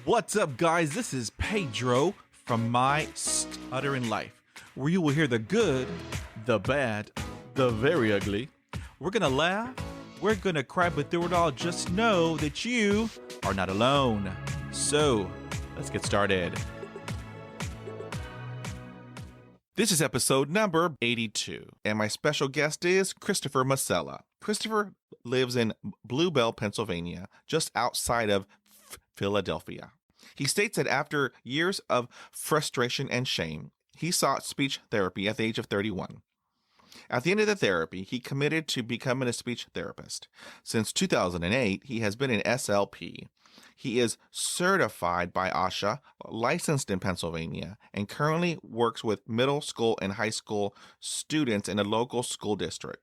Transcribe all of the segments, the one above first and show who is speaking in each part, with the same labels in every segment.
Speaker 1: What's up, guys? This is Pedro from My Stuttering Life, where you will hear the good, the bad, the very ugly. We're gonna laugh, we're gonna cry, but through it all, just know that you are not alone. So, let's get started. This is episode number 82, and my special guest is Christopher Massella. Christopher lives in Blue Bell, Pennsylvania, just outside of Philadelphia. He states that after years of frustration and shame, he sought speech therapy at the age of 31. At the end of the therapy, he committed to becoming a speech therapist. Since 2008, he has been an SLP. He is certified by ASHA, licensed in Pennsylvania, and currently works with middle school and high school students in a local school district.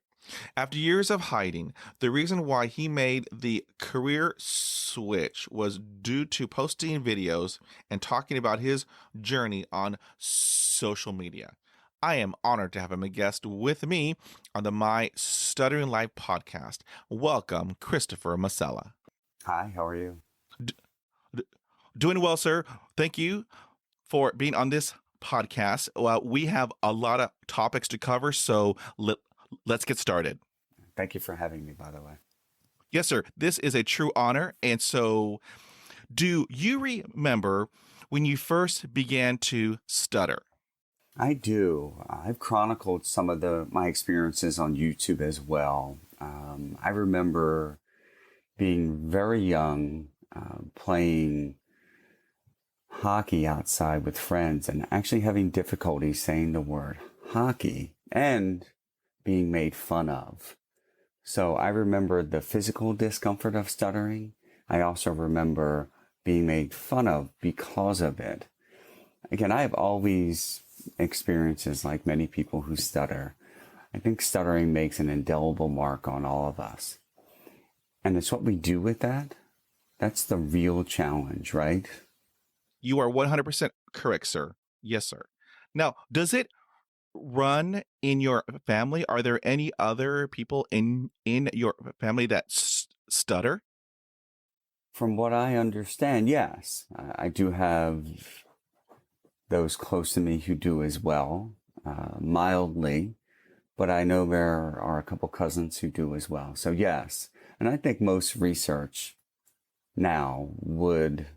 Speaker 1: After years of hiding, the reason why he made the career switch was due to posting videos and talking about his journey on social media. I am honored to have him a guest with me on the My Stuttering Life podcast. Welcome, Christopher Massella.
Speaker 2: Hi, how are you?
Speaker 1: Doing well, sir. Thank you for being on this podcast. We have a lot of topics to cover, so let's get started.
Speaker 2: Thank you for having me, by the way.
Speaker 1: Yes, sir. This is a true honor. And so, do you remember when you first began to stutter?
Speaker 2: I do. I've chronicled some of my experiences on YouTube as well. I remember being very young, playing hockey outside with friends and actually having difficulty saying the word hockey and being made fun of. So I remember the physical discomfort of stuttering. I also remember being made fun of because of it. Again, I have always experiences like many people who stutter. I think stuttering makes an indelible mark on all of us. And it's what we do with that. That's the real challenge, right?
Speaker 1: You are 100% correct, sir. Yes, sir. Now, does it run in your family? Are there any other people in your family that stutter?
Speaker 2: From what I understand, yes. I do have those close to me who do as well, mildly, but I know there are a couple cousins who do as well. So yes, and I think most research now would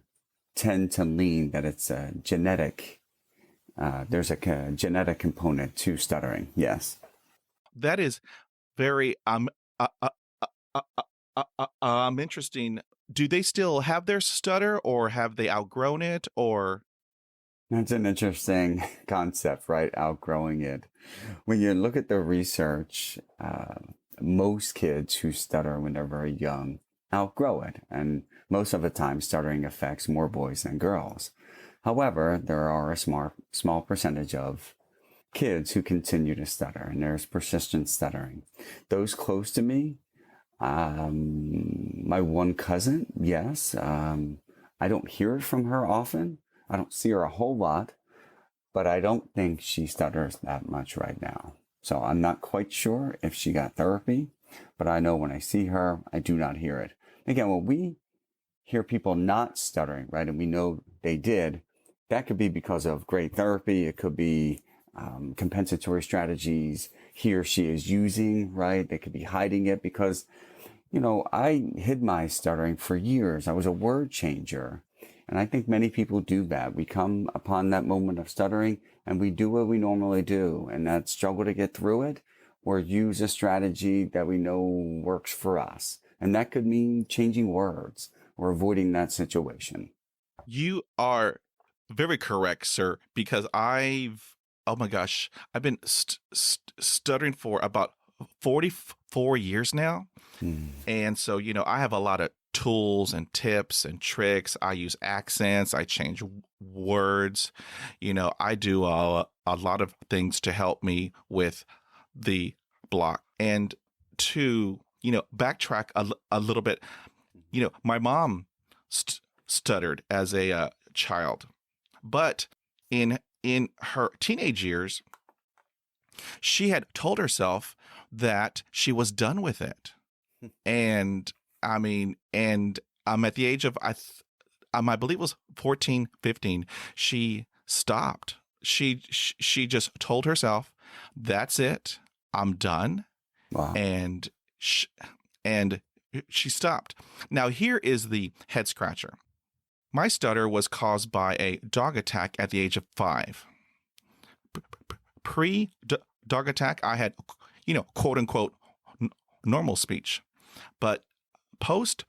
Speaker 2: tend to lean that it's a genetic, there's a genetic component to stuttering, yes.
Speaker 1: That is very interesting. Do they still have their stutter, or have they outgrown it, or?
Speaker 2: That's an interesting concept, right? Outgrowing it. When you look at the research, most kids who stutter when they're very young outgrow it. And most of the time, stuttering affects more boys than girls. However, there are a small percentage of kids who continue to stutter, and there's persistent stuttering. Those close to me, my one cousin, yes. I don't hear it from her often. I don't see her a whole lot, but I don't think she stutters that much right now. So I'm not quite sure if she got therapy, but I know when I see her, I do not hear it. Again, when we hear people not stuttering, right, and we know they did, that could be because of great therapy. It could be compensatory strategies he or she is using, right? They could be hiding it because, I hid my stuttering for years. I was a word changer. And I think many people do that. We come upon that moment of stuttering and we do what we normally do, and that's struggle to get through it or use a strategy that we know works for us. And that could mean changing words or avoiding that situation.
Speaker 1: You are very correct, sir, because oh my gosh, I've been stuttering for about 44 years now. And so, I have a lot of tools and tips and tricks. I use accents. I change words. I do a lot of things to help me with the block. And to, backtrack a little bit, my mom stuttered as a child, but in her teenage years, she had told herself that she was done with it. And at the age of, I believe it was 14, 15, she stopped. She just told herself, "That's it. I'm done."
Speaker 2: Wow.
Speaker 1: And and she stopped. Now here is the head scratcher. My stutter was caused by a dog attack at the age of 5. Pre dog attack, I had, quote unquote, normal speech. But post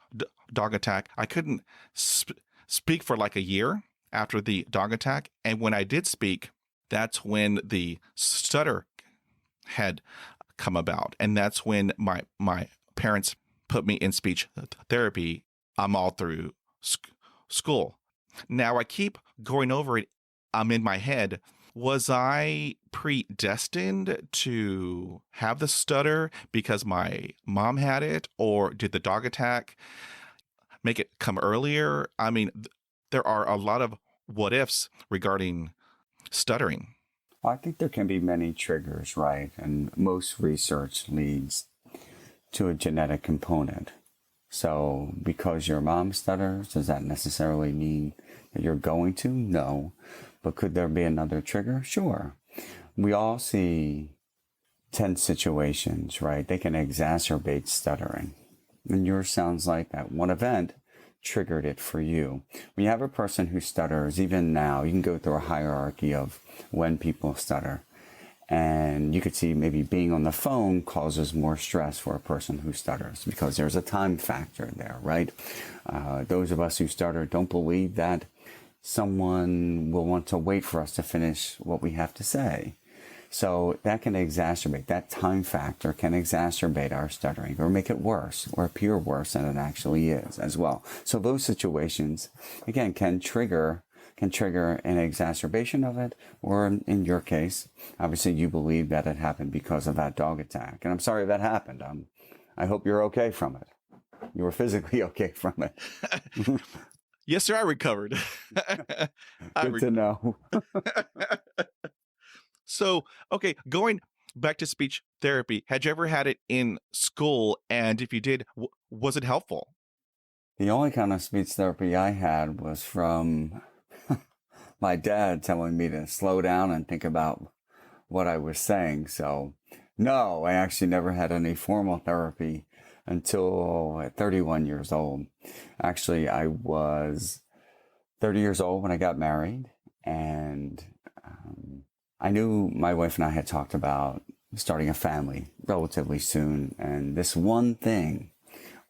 Speaker 1: dog attack, I couldn't speak for like a year after the dog attack. And when I did speak, that's when the stutter had come about. And that's when my parents put me in speech therapy. I'm all through school. Now I keep going over it. I'm in my head. Was I predestined to have the stutter because my mom had it, or did the dog attack make it come earlier? I mean, there are a lot of what ifs regarding stuttering.
Speaker 2: I think there can be many triggers, right? And most research leads to a genetic component. So because your mom stutters, does that necessarily mean that you're going to? No. But could there be another trigger? Sure. We all see tense situations, right? They can exacerbate stuttering. And yours sounds like that one event triggered it for you. When you have a person who stutters, even now, you can go through a hierarchy of when people stutter. And you could see maybe being on the phone causes more stress for a person who stutters because there's a time factor there, right? Those of us who stutter don't believe that someone will want to wait for us to finish what we have to say. So that can exacerbate, that time factor can exacerbate our stuttering or make it worse or appear worse than it actually is as well. So those situations, again, can trigger an exacerbation of it, or in your case, obviously you believe that it happened because of that dog attack. And I'm sorry that happened. I hope you're okay from it. You were physically okay from it.
Speaker 1: Yes, sir, I recovered.
Speaker 2: Good to know.
Speaker 1: So, okay, going back to speech therapy, had you ever had it in school? And if you did, was it helpful?
Speaker 2: The only kind of speech therapy I had was from my dad telling me to slow down and think about what I was saying. So, no, I actually never had any formal therapy until at 31 years old. Actually, I was 30 years old when I got married, and I knew my wife and I had talked about starting a family relatively soon, and this one thing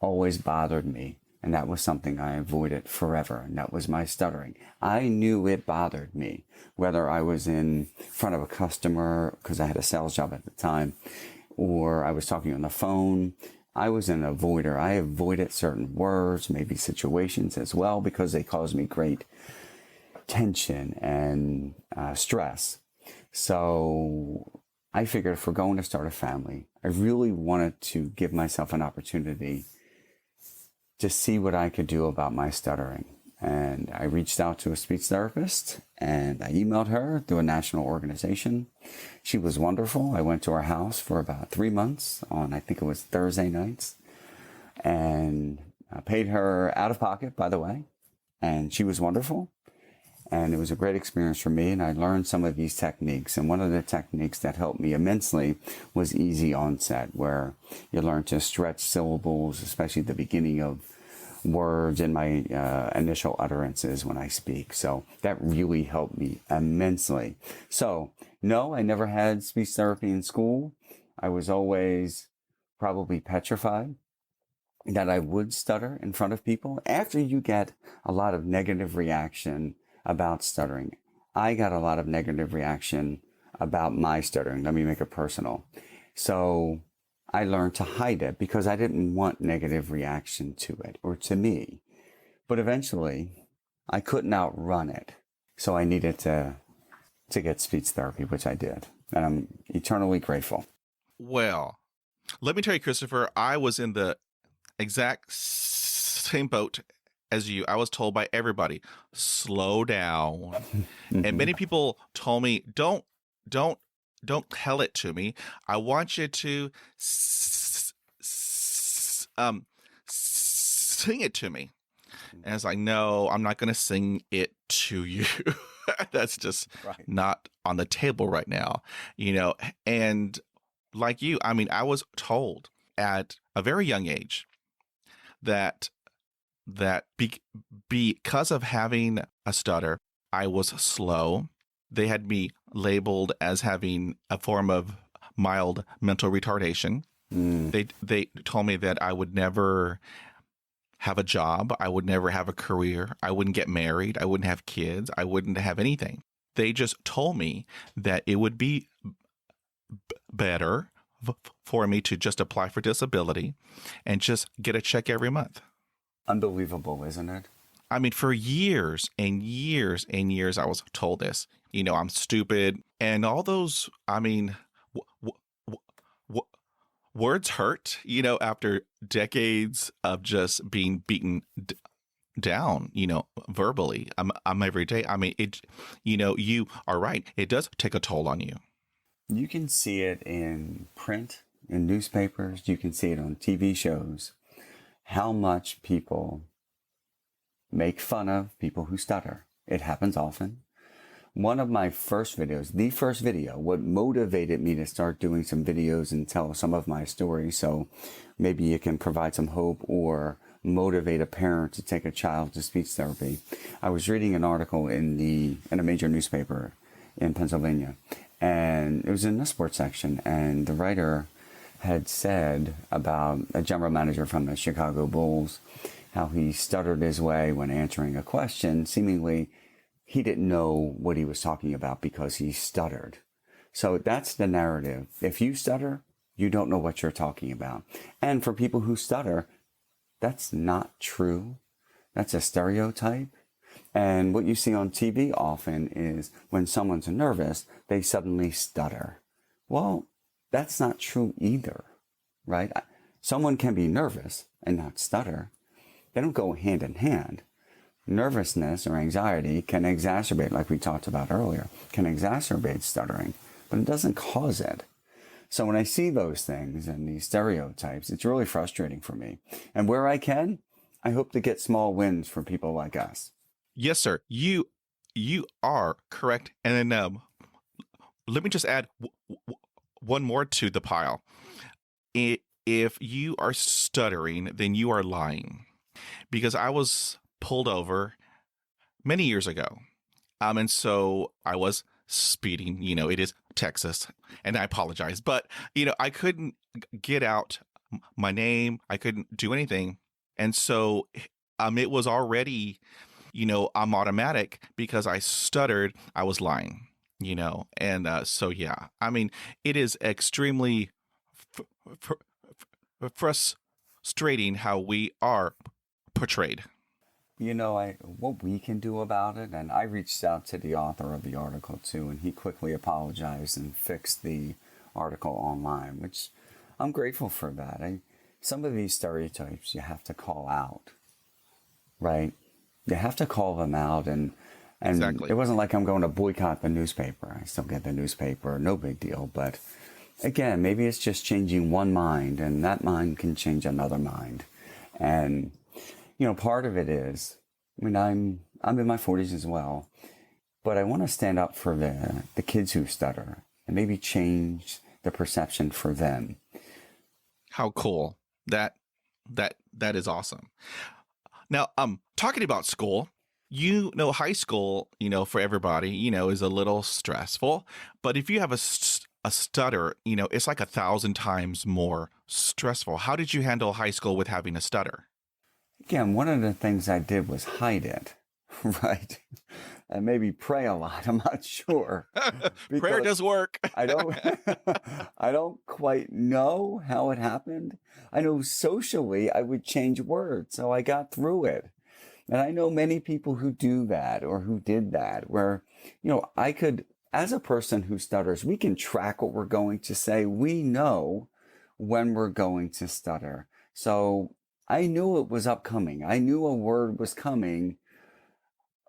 Speaker 2: always bothered me, and that was something I avoided forever, and that was my stuttering. I knew it bothered me, whether I was in front of a customer, because I had a sales job at the time, or I was talking on the phone. I was an avoider. I avoided certain words, maybe situations as well, because they caused me great tension and stress. So I figured if we're going to start a family, I really wanted to give myself an opportunity to see what I could do about my stuttering. And I reached out to a speech therapist and I emailed her through a national organization. She was wonderful. I went to her house for about 3 months on, I think it was Thursday nights, and I paid her out of pocket, by the way. And she was wonderful. And it was a great experience for me, and I learned some of these techniques. And one of the techniques that helped me immensely was easy onset, where you learn to stretch syllables, especially the beginning of words in my initial utterances when I speak. So that really helped me immensely. So no, I never had speech therapy in school. I was always probably petrified that I would stutter in front of people. After you get a lot of negative reaction about stuttering, I got a lot of negative reaction about my stuttering. Let me make it personal. So I learned to hide it because I didn't want negative reaction to it or to me. But eventually I couldn't outrun it. So I needed to get speech therapy, which I did. And I'm eternally grateful.
Speaker 1: Well, let me tell you, Christopher, I was in the exact same boat as you. I was told by everybody, slow down. And many people told me, don't tell it to me. I want you to sing it to me. And it's like, no, I'm not going to sing it to you. That's just
Speaker 2: Right.
Speaker 1: not on the table right now, you know. And like you, I mean, I was told at a very young age that because of having a stutter, I was slow. They had me labeled as having a form of mild mental retardation. They told me that I would never have a job, I would never have a career, I wouldn't get married, I wouldn't have kids, I wouldn't have anything. They just told me that it would be better for me to just apply for disability and just get a check every month.
Speaker 2: Unbelievable, isn't it?
Speaker 1: I mean, for years and years and years, I was told this. You know, I'm stupid, and all those. I mean, words hurt. You know, after decades of just being beaten down. You know, verbally. I'm every day. I mean, it. You know, you are right. It does take a toll on you.
Speaker 2: You can see it in print, in newspapers. You can see it on TV shows. How much people make fun of people who stutter. It happens often. One of my first videos, the first video, what motivated me to start doing some videos and tell some of my stories, so maybe it can provide some hope or motivate a parent to take a child to speech therapy. I was reading an article in a major newspaper in Pennsylvania, and it was in the sports section, and the writer had said about a general manager from the Chicago Bulls, how he stuttered his way when answering a question. Seemingly, he didn't know what he was talking about because he stuttered. So that's the narrative. If you stutter, you don't know what you're talking about. And for people who stutter, that's not true. That's a stereotype. And what you see on TV often is when someone's nervous, they suddenly stutter. Well, that's not true either, right? Someone can be nervous and not stutter. They don't go hand in hand. Nervousness or anxiety can exacerbate, like we talked about earlier, can exacerbate stuttering, but it doesn't cause it. So when I see those things and these stereotypes, it's really frustrating for me. And where I can, I hope to get small wins for people like us.
Speaker 1: Yes, sir. You are correct. And then let me just add one more to the pile. If you are stuttering, then you are lying. Because I was pulled over many years ago. And so I was speeding. You know, it is Texas, and I apologize. But, you know, I couldn't get out my name. I couldn't do anything. And so it was already, you know, I'm automatic because I stuttered. I was lying, you know. And so, yeah, I mean, it is extremely frustrating how we are portrayed.
Speaker 2: You know, what we can do about it, and I reached out to the author of the article too, and he quickly apologized and fixed the article online, which I'm grateful for that. Some of these stereotypes you have to call out, right? You have to call them out, and
Speaker 1: Exactly.
Speaker 2: It wasn't like I'm going to boycott the newspaper. I still get the newspaper, no big deal. But again, maybe it's just changing one mind, and that mind can change another mind. And you know, part of it is, I mean, I'm in my 40s as well, but I want to stand up for the kids who stutter and maybe change the perception for them.
Speaker 1: How cool. That is awesome. Now, talking about school, you know, high school, you know, for everybody, you know, is a little stressful, but if you have a stutter, you know, it's like 1,000 times more stressful. How did you handle high school with having a stutter?
Speaker 2: Again, one of the things I did was hide it, right? And maybe pray a lot. I'm not sure.
Speaker 1: Prayer does work.
Speaker 2: I don't quite know how it happened. I know socially I would change words, so I got through it. And I know many people who do that or who did that, where, you know, I could, as a person who stutters, we can track what we're going to say. We know when we're going to stutter. So I knew it was upcoming. I knew a word was coming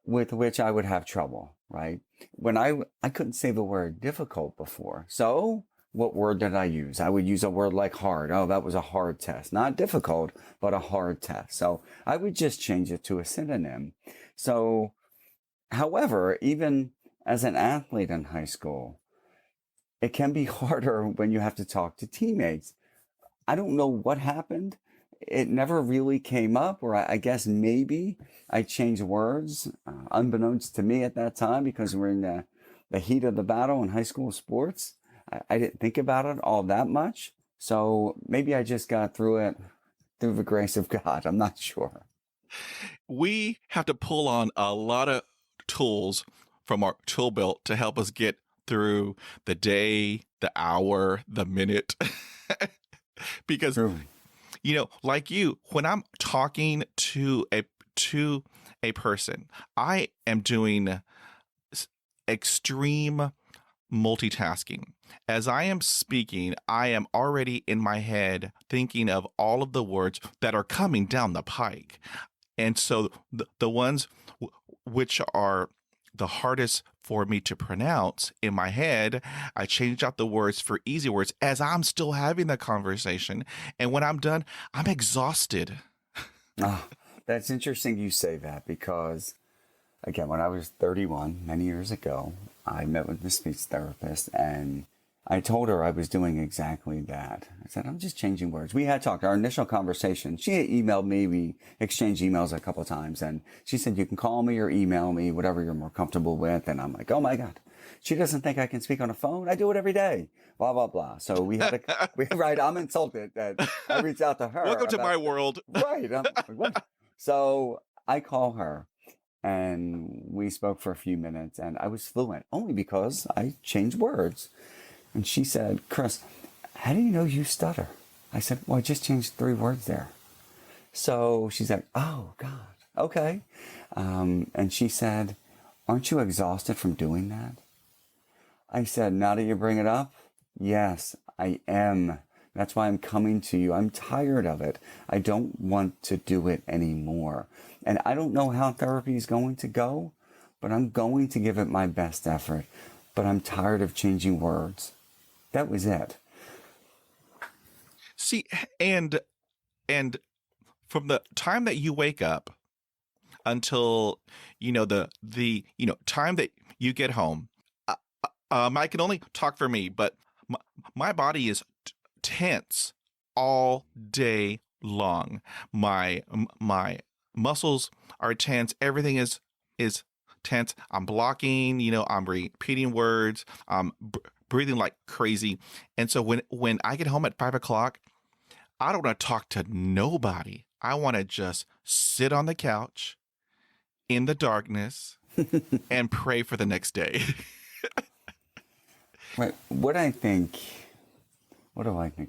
Speaker 2: with which I would have trouble, right? When I couldn't say the word difficult before. So what word did I use? I would use a word like hard. Oh, that was a hard test. Not difficult, but a hard test. So I would just change it to a synonym. So, however, even as an athlete in high school, it can be harder when you have to talk to teammates. I don't know what happened. It never really came up, or I guess maybe I changed words, unbeknownst to me at that time, because we're in the heat of the battle in high school sports. I didn't think about it all that much. So maybe I just got through it through the grace of God. I'm not sure.
Speaker 1: We have to pull on a lot of tools from our tool belt to help us get through the day, the hour, the minute. Because,
Speaker 2: True.
Speaker 1: like you, when I'm talking to a person, I am doing extreme multitasking. As I am speaking, I am already in my head thinking of all of the words that are coming down the pike. And so the ones which are the hardest for me to pronounce in my head, I change out the words for easy words as I'm still having the conversation. And when I'm done, I'm exhausted.
Speaker 2: That's interesting you say that, because, again, when I was 31, many years ago, I met with the speech therapist, and I told her I was doing exactly that. I said, I'm just changing words. We had talked, our initial conversation. She had emailed me. We exchanged emails a couple of times, and she said, you can call me or email me, whatever you're more comfortable with. And I'm like, oh my God, she doesn't think I can speak on a phone. I do it every day, blah, blah, blah. So we had right. I'm insulted that I reached out to her.
Speaker 1: Welcome to my world.
Speaker 2: Right. I'm like, what? So I call her, and we spoke for a few minutes, and I was fluent only because I changed words. And she said, Chris, how do you know you stutter? I said, well, I just changed 3 words there. So she said, oh, God, okay. And she said, aren't you exhausted from doing that? I said, now that you bring it up, yes, I am. That's why I'm coming to you. I'm tired of it. I don't want to do it anymore. And I don't know how therapy is going to go, but I'm going to give it my best effort. But I'm tired of changing words. That was it.
Speaker 1: See, and from the time that you wake up until the time that you get home, I can only talk for me, but my body is tense all day long. My muscles are tense. Everything is tense. I'm blocking. I'm repeating words. I'm breathing like crazy. And so when I get home at 5 o'clock, I don't want to talk to nobody. I want to just sit on the couch in the darkness and pray for the next day.
Speaker 2: Right. What do I think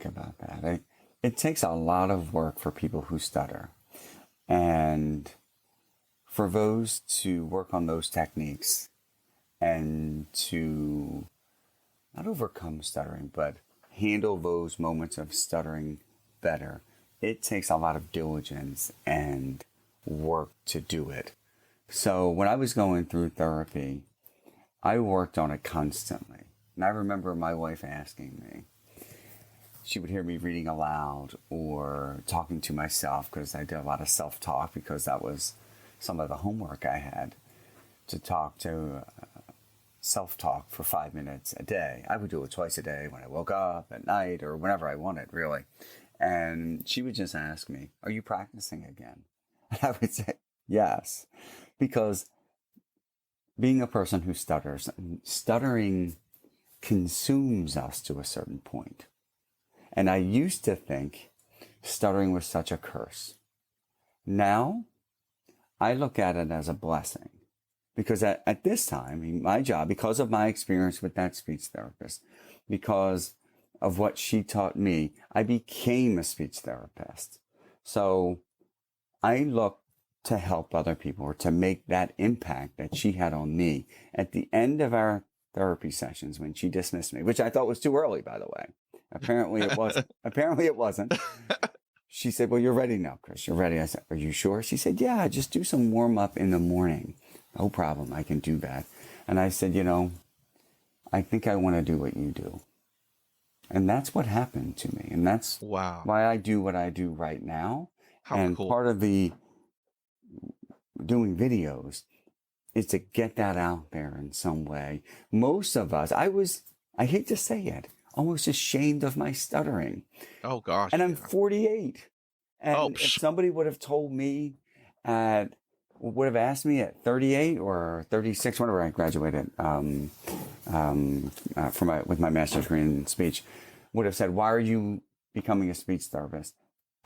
Speaker 2: about that? It takes a lot of work for people who stutter. And for those to work on those techniques and to not overcome stuttering, but handle those moments of stuttering better, it takes a lot of diligence and work to do it. So when I was going through therapy, I worked on it constantly. And I remember my wife asking me, she would hear me reading aloud or talking to myself, because I did a lot of self-talk, because that was some of the homework I had, to talk to self-talk for 5 minutes a day. I would do it twice a day, when I woke up, at night, or whenever I wanted, really. And she would just ask me, are you practicing again? And I would say, yes. Because being a person who stutters, stuttering consumes us to a certain point. And I used to think stuttering was such a curse. Now, I look at it as a blessing. Because at this time, my job, because of my experience with that speech therapist, because of what she taught me, I became a speech therapist. So I look to help other people, or to make that impact that she had on me. At the end of our therapy sessions, when she dismissed me, which I thought was too early, by the way. Apparently it wasn't. She said, well, you're ready now, Chris. You're ready. I said, are you sure? She said, yeah, just do some warm up in the morning. No problem. I can do that. And I said, I think I want to do what you do. And that's what happened to me. And that's
Speaker 1: Wow.
Speaker 2: why I do what I do right now.
Speaker 1: How
Speaker 2: And
Speaker 1: cool.
Speaker 2: part of the doing videos is to get that out there in some way. Most of us, I hate to say it, almost ashamed of my stuttering.
Speaker 1: Oh gosh.
Speaker 2: And I'm
Speaker 1: Yeah.
Speaker 2: 48.
Speaker 1: Oh,
Speaker 2: And if somebody would have told me would have asked me at 38 or 36, whenever I graduated with my master's degree in speech, would have said, why are you becoming a speech therapist?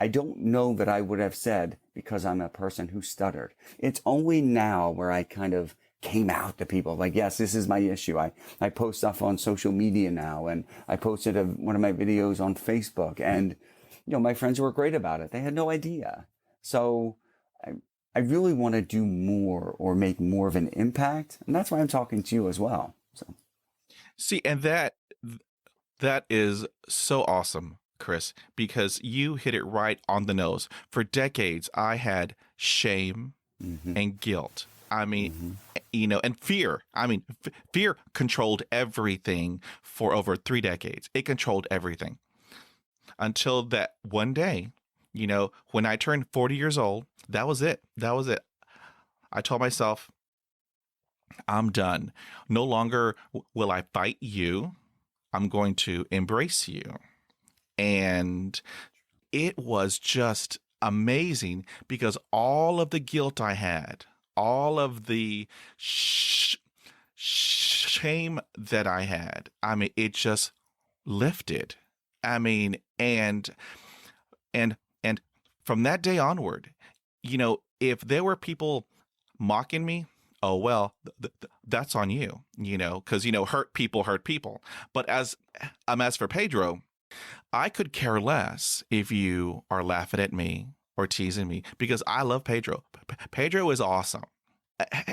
Speaker 2: I don't know that I would have said because I'm a person who stuttered. It's only now where I kind of came out to people like, yes, this is my issue. I post stuff on social media now, and I posted one of my videos on Facebook, and my friends were great about it. They had no idea. So I really want to do more or make more of an impact, and that's why I'm talking to you as well. So
Speaker 1: see, and that is so awesome, Chris, because you hit it right on the nose. For decades, I had shame and guilt. I mean, and fear. I mean, fear controlled everything for over 3 decades. It controlled everything until that one day, when I turned 40 years old, that was it. That was it. I told myself, I'm done. No longer will I fight you. I'm going to embrace you. And it was just amazing because all of the guilt I had, all of the shame that I had, I mean, it just lifted. I mean, and from that day onward, if there were people mocking me, oh well, that's on you, because hurt people. But as for Pedro, I could care less if you are laughing at me or teasing me because I love Pedro. Pedro is awesome.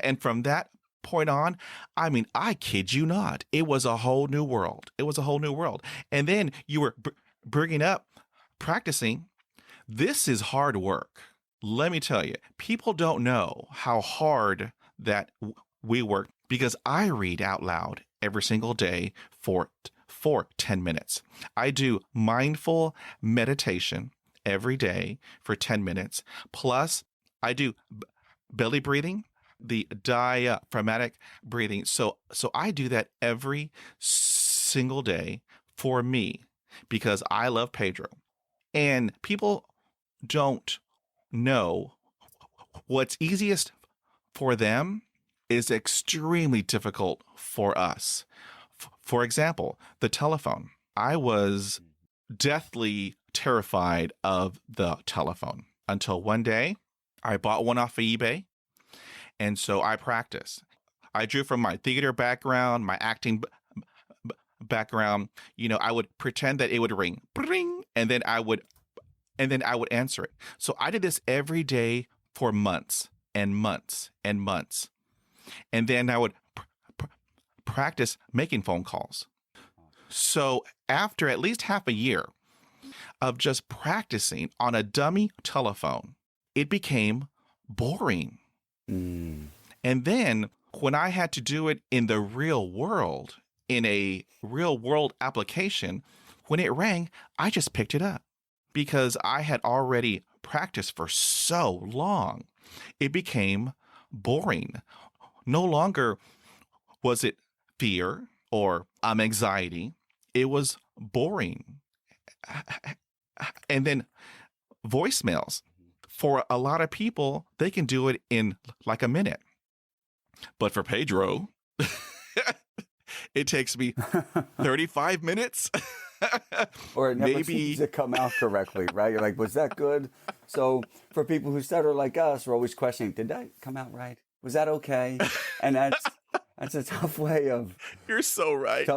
Speaker 1: And from that point on, I mean, I kid you not, it was a whole new world. It was a whole new world. And then you were bringing up practicing. This is hard work. Let me tell you, people don't know how hard that we work because I read out loud every single day for 10 minutes. I do mindful meditation every day for 10 minutes. Plus, I do belly breathing, the diaphragmatic breathing. So I do that every single day for me because I love Pedro. And people don't know what's easiest for them is extremely difficult for us. For example, the telephone. I was deathly terrified of the telephone until one day I bought one off of eBay. And so I practiced. I drew from my theater background, my acting background. I would pretend that it would ring, bring, and then I would answer it. So I did this every day for months and months and months. And then I would practice making phone calls. So after at least half a year of just practicing on a dummy telephone, it became boring. And then when I had to do it in the real world, in a real world application, when it rang, I just picked it up because I had already practiced for so long. It became boring. No longer was it fear or anxiety. It was boring. And then voicemails. For a lot of people, they can do it in like a minute. But for Pedro, it takes me 35 minutes.
Speaker 2: Or it never
Speaker 1: Maybe
Speaker 2: seems to come out correctly, right? You're like, was that good? So for people who stutter like us, we're always questioning, did that come out right? Was that okay? And that's a tough way of
Speaker 1: you're so right.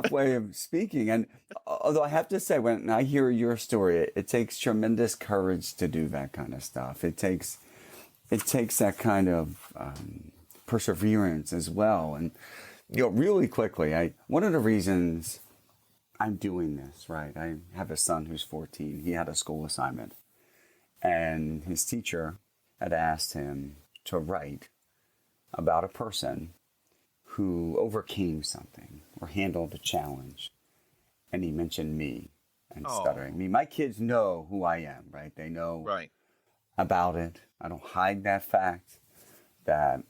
Speaker 2: speaking. And although I have to say, when I hear your story, it takes tremendous courage to do that kind of stuff. It takes that kind of perseverance as well. And really quickly, one of the reasons I'm doing this, right? I have a son who's 14. He had a school assignment, and his teacher had asked him to write about a person who overcame something or handled a challenge. And he mentioned me. and
Speaker 1: Oh,
Speaker 2: stuttering. I mean, my kids know who I am, right? They know
Speaker 1: right.
Speaker 2: about it. I don't hide that fact that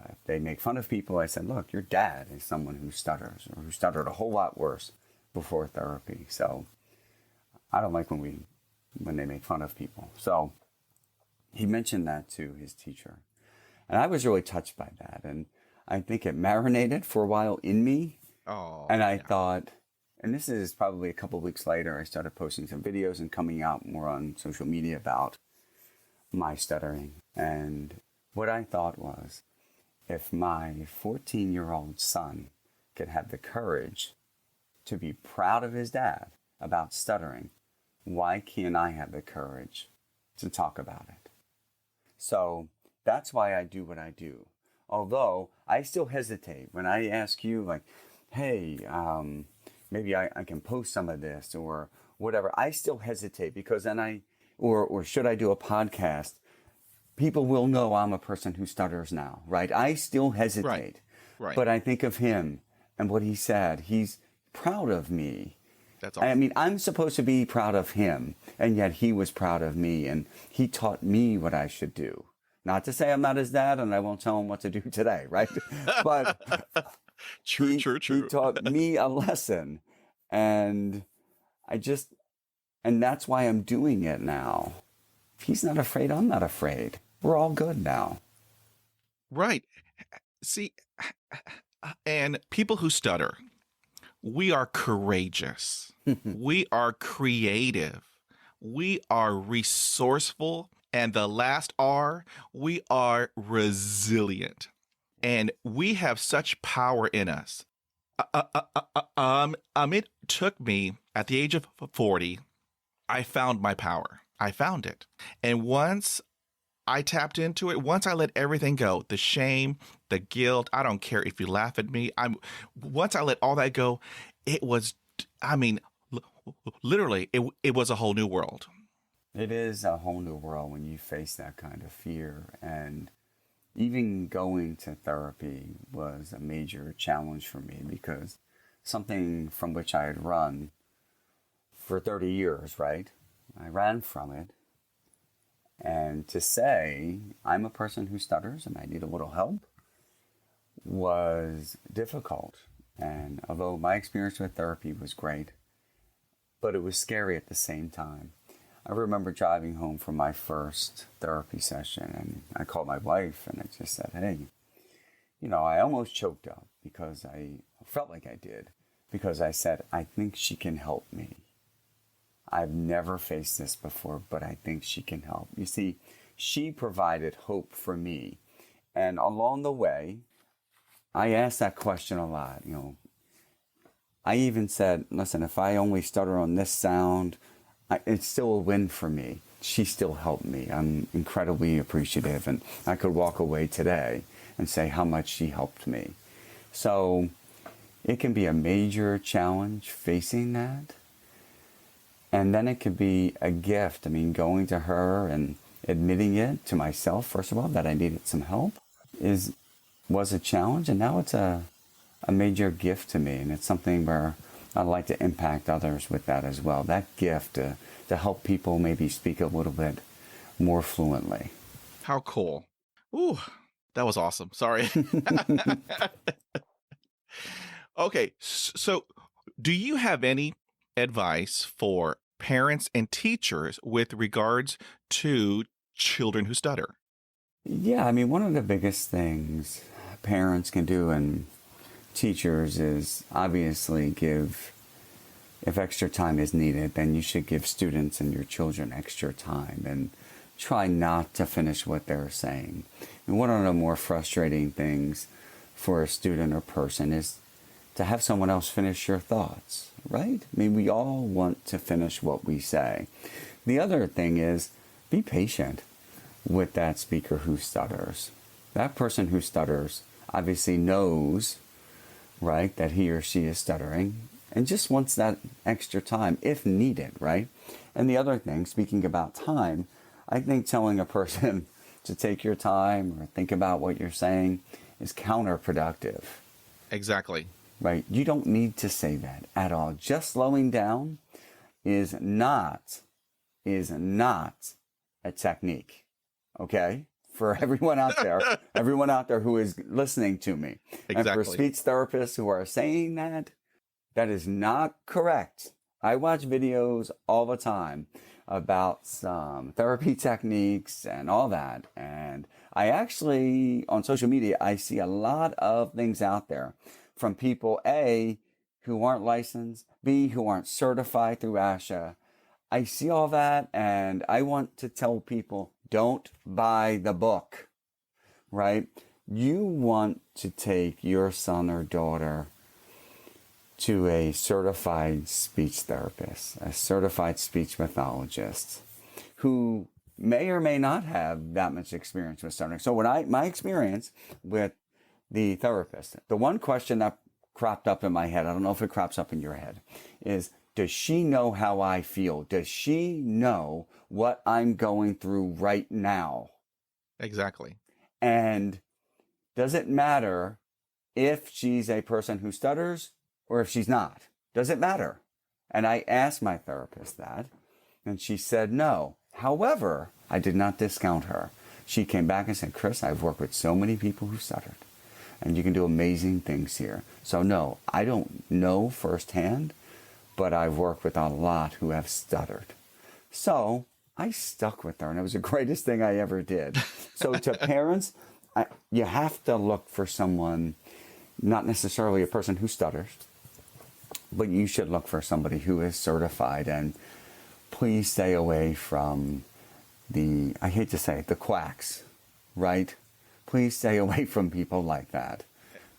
Speaker 2: if they make fun of people, I said, look, your dad is someone who stutters or who stuttered a whole lot worse before therapy. So I don't like when they make fun of people. So he mentioned that to his teacher. And I was really touched by that. And I think it marinated for a while in me.
Speaker 1: Oh,
Speaker 2: And I
Speaker 1: yeah.
Speaker 2: thought, and this is probably a couple of weeks later, I started posting some videos and coming out more on social media about my stuttering. And what I thought was, if my 14-year-old son could have the courage to be proud of his dad about stuttering, why can't I have the courage to talk about it? So that's why I do what I do. Although I still hesitate when I ask you, like, hey, maybe I can post some of this or whatever. I still hesitate because then or should I do a podcast? People will know I'm a person who stutters now, right? I still
Speaker 1: Right.
Speaker 2: hesitate.
Speaker 1: Right.
Speaker 2: But I think of him and what he said. He's proud of me.
Speaker 1: That's
Speaker 2: I
Speaker 1: awesome.
Speaker 2: mean, I'm supposed to be proud of him, and yet he was proud of me, and he taught me what I should do. Not to say I'm not his dad, and I won't tell him what to do today, right? But
Speaker 1: True, true,
Speaker 2: he
Speaker 1: true.
Speaker 2: taught me a lesson, and I just, and that's why I'm doing it now. If he's not afraid, I'm not afraid. We're all good now.
Speaker 1: Right. See, and people who stutter, we are courageous. We are creative. We are resourceful. And the last R, we are resilient. And we have such power in us. It took me at the age of 40, I found my power. I found it. And once I tapped into it, once I let everything go, the shame, the guilt, I don't care if you laugh at me. Once I let all that go, it was, I mean, literally, it was a whole new world.
Speaker 2: It is a whole new world when you face that kind of fear. And even going to therapy was a major challenge for me because something from which I had run for 30 years, right? I ran from it. And to say I'm a person who stutters and I need a little help was difficult. And although my experience with therapy was great, but it was scary at the same time. I remember driving home from my first therapy session and I called my wife and I just said, hey, I almost choked up because I felt like I did because I said, I think she can help me. I've never faced this before, but I think she can help. You see, she provided hope for me. And along the way, I asked that question a lot. I even said, listen, if I only stutter on this sound, it's still a win for me. She still helped me. I'm incredibly appreciative. And I could walk away today and say how much she helped me. So it can be a major challenge facing that. And then it could be a gift. I mean, going to her and admitting it to myself, first of all, that I needed some help was a challenge. And now it's a major gift to me. And it's something where I'd like to impact others with that as well. That gift to help people maybe speak a little bit more fluently.
Speaker 1: How cool. Ooh, that was awesome. Sorry. Okay, so do you have any advice for parents and teachers with regards to children who stutter?
Speaker 2: Yeah, I mean, one of the biggest things parents can do and teachers is obviously if extra time is needed, then you should give students and your children extra time and try not to finish what they're saying. And one of the more frustrating things for a student or person is to have someone else finish your thoughts, right? I mean, we all want to finish what we say. The other thing is be patient with that speaker who stutters. That person who stutters obviously knows, right, that he or she is stuttering and just wants that extra time if needed, right? And the other thing, speaking about time, I think telling a person to take your time or think about what you're saying is counterproductive.
Speaker 1: Exactly.
Speaker 2: Right? You don't need to say that at all. Just slowing down is not a technique. Okay? For everyone out there who is listening to me.
Speaker 1: Exactly.
Speaker 2: And for speech therapists who are saying that is not correct. I watch videos all the time about some therapy techniques and all that. And I actually, on social media, I see a lot of things out there from people, A, who aren't licensed, B, who aren't certified through ASHA. I see all that, and I want to tell people, don't buy the book, right? You want to take your son or daughter to a certified speech therapist, a certified speech pathologist, who may or may not have that much experience with stuttering. So my experience with the therapist, the one question that cropped up in my head, I don't know if it crops up in your head, is, does she know how I feel? Does she know what I'm going through right now?
Speaker 1: Exactly.
Speaker 2: And does it matter if she's a person who stutters or if she's not? Does it matter? And I asked my therapist that, and she said no. However, I did not discount her. She came back and said, Chris, I've worked with so many people who stuttered, and you can do amazing things here. So no, I don't know firsthand, but I've worked with a lot who have stuttered. So I stuck with her, and it was the greatest thing I ever did. So to parents, you have to look for someone, not necessarily a person who stutters, but you should look for somebody who is certified. And please stay away from I hate to say it, the quacks, right? Please stay away from people like that.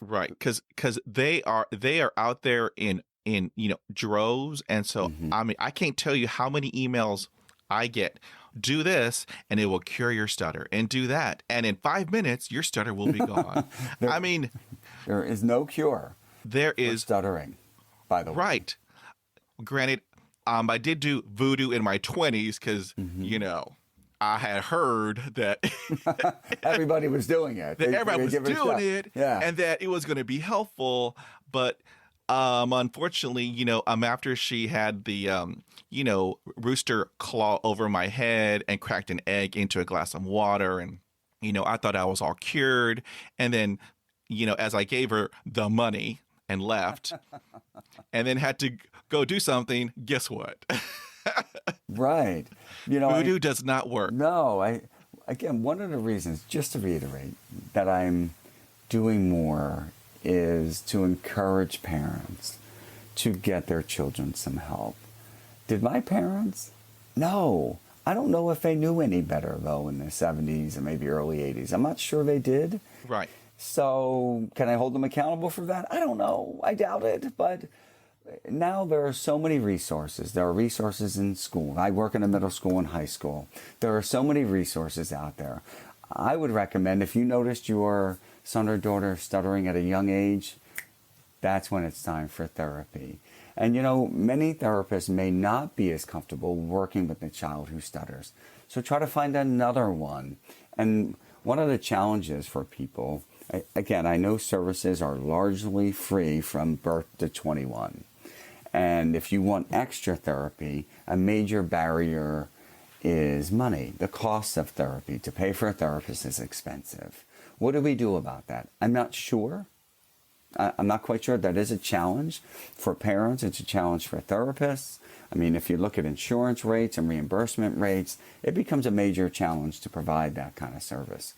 Speaker 1: Right, because they are out there in droves, and so I mean, I can't tell you how many emails I get. Do this and it will cure your stutter, and do that and in 5 minutes your stutter will be gone. I mean,
Speaker 2: there is no cure.
Speaker 1: There is
Speaker 2: stuttering, by the way.
Speaker 1: Right. Granted, I did do voodoo in my 20s because I had heard that
Speaker 2: everybody was doing it.
Speaker 1: Everybody was doing it,
Speaker 2: yeah,
Speaker 1: and that it was going to be helpful. But unfortunately, after she had the rooster claw over my head and cracked an egg into a glass of water, and I thought I was all cured. And then, as I gave her the money and left, and then had to go do something, guess what?
Speaker 2: Right.
Speaker 1: Voodoo does not work.
Speaker 2: No, again, one of the reasons, just to reiterate, that I'm doing more is to encourage parents to get their children some help. Did my parents? No. I don't know if they knew any better, though, in the 70s and maybe early 80s. I'm not sure they did.
Speaker 1: Right.
Speaker 2: So can I hold them accountable for that? I don't know. I doubt it. But now there are so many resources. There are resources in school. I work in a middle school and high school. There are so many resources out there. I would recommend, if you noticed your son or daughter stuttering at a young age, that's when it's time for therapy. And many therapists may not be as comfortable working with a child who stutters. So try to find another one. And one of the challenges for people, again, I know services are largely free from birth to 21. And if you want extra therapy, a major barrier is money. The cost of therapy. To pay for a therapist is expensive. What do we do about that? I'm not sure. I'm not quite sure. That is a challenge for parents. It's a challenge for therapists. I mean, if you look at insurance rates and reimbursement rates, it becomes a major challenge to provide that kind of service.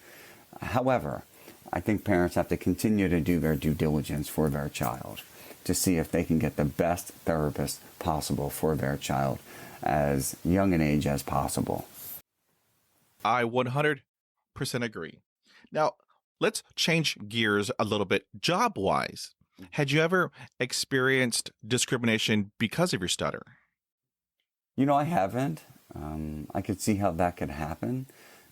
Speaker 2: However, I think parents have to continue to do their due diligence for their child to see if they can get the best therapist possible for their child as young an age as possible.
Speaker 1: I 100% agree. Now, let's change gears a little bit job-wise. Had you ever experienced discrimination because of your stutter?
Speaker 2: I haven't. I could see how that could happen.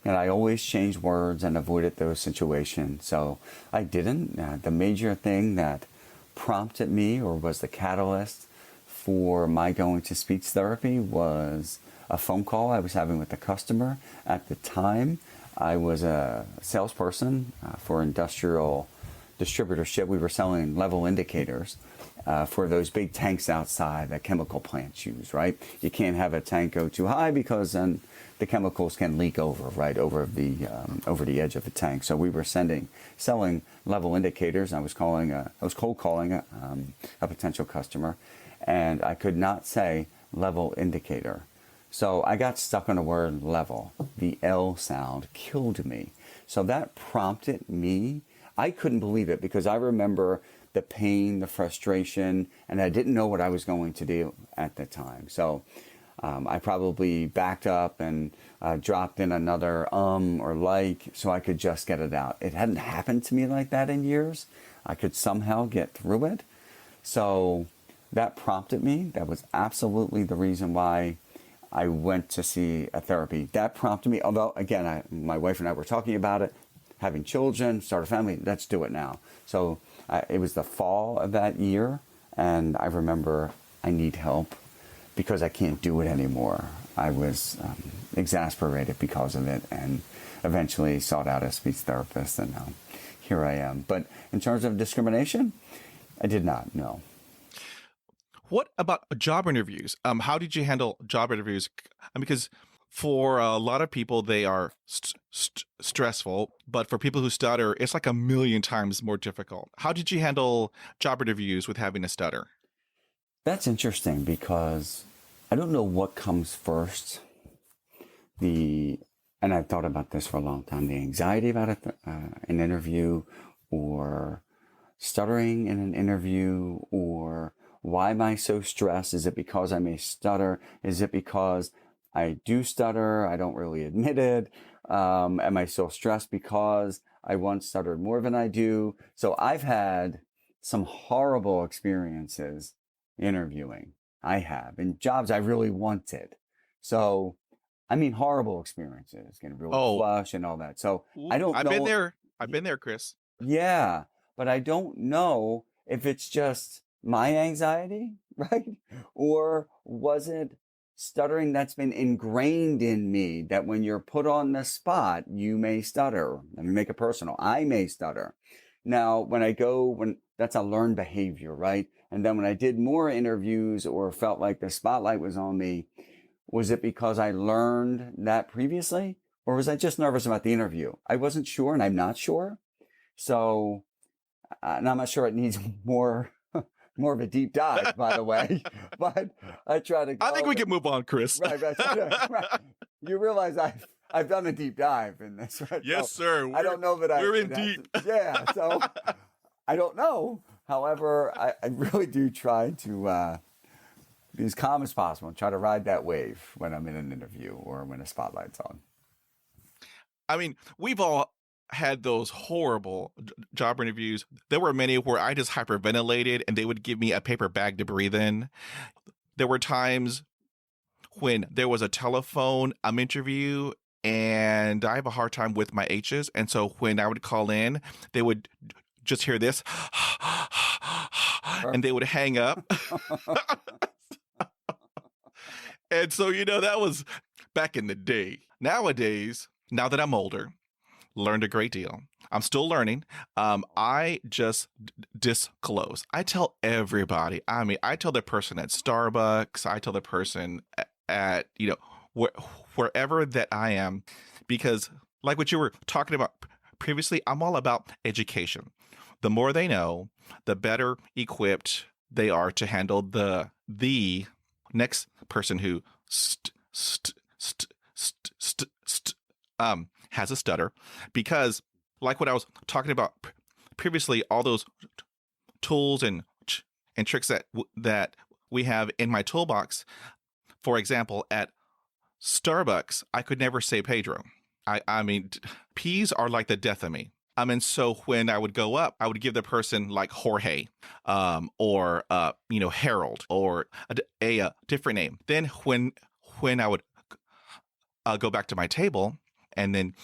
Speaker 2: And I always change words and avoided those situations. So I didn't. The major thing that prompted me, or was the catalyst for my going to speech therapy, was a phone call I was having with a customer. At the time, I was a salesperson for industrial distributorship, we were selling level indicators for those big tanks outside that chemical plants use, right? You can't have a tank go too high because then the chemicals can leak over, right, over the edge of the tank. So we were selling level indicators. I was cold calling a potential customer, and I could not say level indicator. So I got stuck on the word level. The L sound killed me. So that prompted me. I couldn't believe it because I remember the pain, the frustration, and I didn't know what I was going to do at the time. So I probably backed up and dropped in another or like so I could just get it out. It hadn't happened to me like that in years. I could somehow get through it. So that prompted me. That was absolutely the reason why I went to see a therapy. That prompted me, although, again, my wife and I were talking about it, having children, start a family, let's do it now. So it was the fall of that year, and I remember I need help because I can't do it anymore. I was exasperated because of it and eventually sought out a speech therapist, and here I am. But in terms of discrimination, I did not, no.
Speaker 1: What about job interviews? How did you handle job interviews? Because for a lot of people, they are stressful, but for people who stutter, it's like a million times more difficult. How did you handle job interviews with having a stutter?
Speaker 2: That's interesting because I don't know what comes first. And I've thought about this for a long time, the anxiety about an interview, or stuttering in an interview, or why am I so stressed? Is it because I may stutter? Is it because I do stutter? I don't really admit it. Am I so stressed because I once stuttered more than I do? So I've had some horrible experiences interviewing. I have, in jobs I really wanted. So, I mean, horrible experiences, getting really flush and all that. So I don't know.
Speaker 1: I've been there, Chris.
Speaker 2: Yeah, but I don't know if it's just my anxiety, right? Or was it stuttering that's been ingrained in me, that when you're put on the spot, you may stutter. Let me make it personal. I may stutter. Now, when that's a learned behavior, right? And then when I did more interviews or felt like the spotlight was on me, was it because I learned that previously? Or was I just nervous about the interview? I wasn't sure, and I'm not sure. So, and I'm not sure it needs more of a deep dive, by the way. But I try to.
Speaker 1: I think we can move on, Chris.
Speaker 2: Right. You realize I've done a deep dive in this, right?
Speaker 1: Yes,
Speaker 2: so
Speaker 1: sir.
Speaker 2: I don't know that
Speaker 1: we're in deep.
Speaker 2: Yeah. So I don't know. However, I really do try to be as calm as possible and try to ride that wave when I'm in an interview or when a spotlight's on.
Speaker 1: I mean, we've all had those horrible job interviews. There were many where I just hyperventilated and they would give me a paper bag to breathe in. There were times when there was a telephone interview and I have a hard time with my H's. And so when I would call in, they would just hear this and they would hang up. And so, that was back in the day. Nowadays, now that I'm older, learned a great deal. I'm still learning. I just disclose. I tell everybody. I mean, I tell the person at Starbucks. I tell the person at, wherever that I am, because like what you were talking about previously, I'm all about education. The more they know, the better equipped they are to handle the next person who has a stutter, because like what I was talking about previously, all those tools and tricks that we have in my toolbox. For example, at Starbucks, I could never say Pedro. I mean, P's are like the death of me. And so when I would go up, I would give the person like Jorge, or Harold, or a different name. Then when I would go back to my table, and then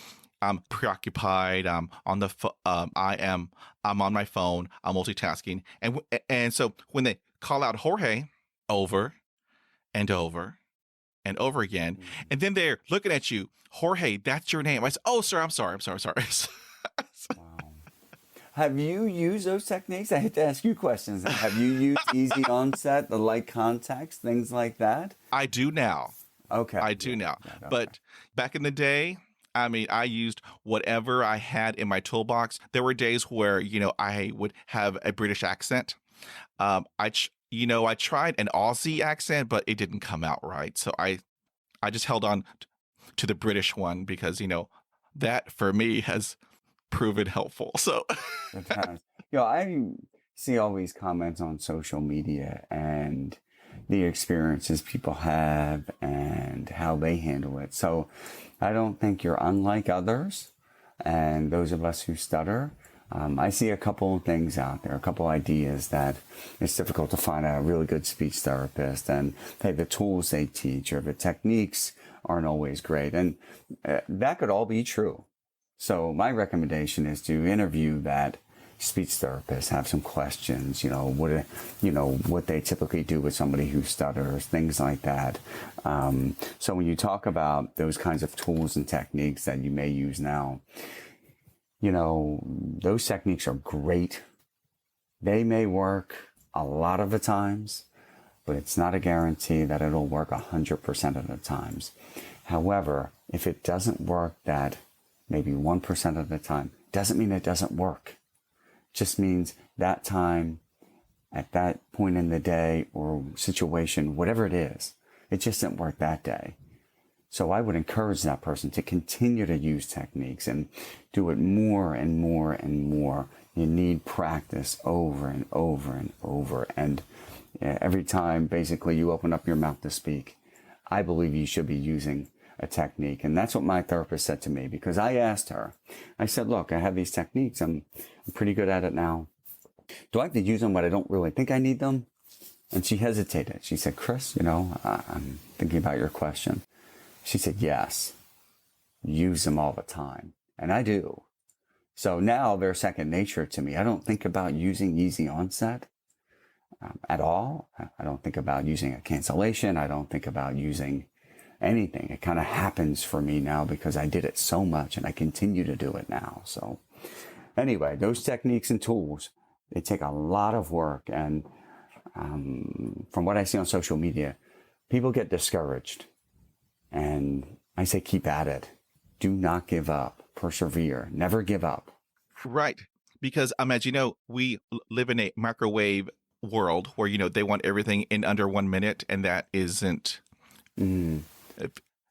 Speaker 1: I'm preoccupied. I'm on the I'm on my phone. I'm multitasking, and so when they call out Jorge over and over and over again, and then they're looking at you, Jorge, that's your name. I said, "Oh, sir, I'm sorry."
Speaker 2: Wow. Have you used those techniques? I hate to ask you questions. Have you used easy onset, the light context, things like that?
Speaker 1: I do now.
Speaker 2: Okay.
Speaker 1: I do now.
Speaker 2: Okay.
Speaker 1: But back in the day, I mean, I used whatever I had in my toolbox. There were days where, I would have a British accent. I tried an Aussie accent, but it didn't come out right. So I just held on to the British one because, that for me has proven helpful. So,
Speaker 2: Good times. I see all these comments on social media and the experiences people have and how they handle it. So I don't think you're unlike others and those of us who stutter. I see a couple of things out there, a couple ideas that it's difficult to find a really good speech therapist, and hey, the tools they teach or the techniques aren't always great. And that could all be true. So my recommendation is to interview that speech therapist, have some questions, what they typically do with somebody who stutters, things like that. So when you talk about those kinds of tools and techniques that you may use now, those techniques are great. They may work a lot of the times, but it's not a guarantee that it'll work 100% of the times. However, if it doesn't work that maybe 1% of the time, doesn't mean it doesn't work. Just means that time at that point in the day or situation, whatever it is, it just didn't work that day. So I would encourage that person to continue to use techniques and do it more and more and more. You need practice over and over and over. And every time basically you open up your mouth to speak, I believe you should be using a technique. And that's what my therapist said to me, because I asked her, I said, look, I have these techniques. I'm pretty good at it now. Do I have to use them, but I don't really think I need them? And she hesitated. She said, Chris, I'm thinking about your question. She said, yes, use them all the time. And I do. So now they're second nature to me. I don't think about using easy onset at all. I don't think about using a cancellation. I don't think about using anything. It kind of happens for me now because I did it so much and I continue to do it now. So anyway, those techniques and tools, they take a lot of work. And from what I see on social media, people get discouraged. And I say, keep at it. Do not give up. Persevere. Never give up.
Speaker 1: Right. Because as you know, we live in a microwave world where, they want everything in under 1 minute, and that isn't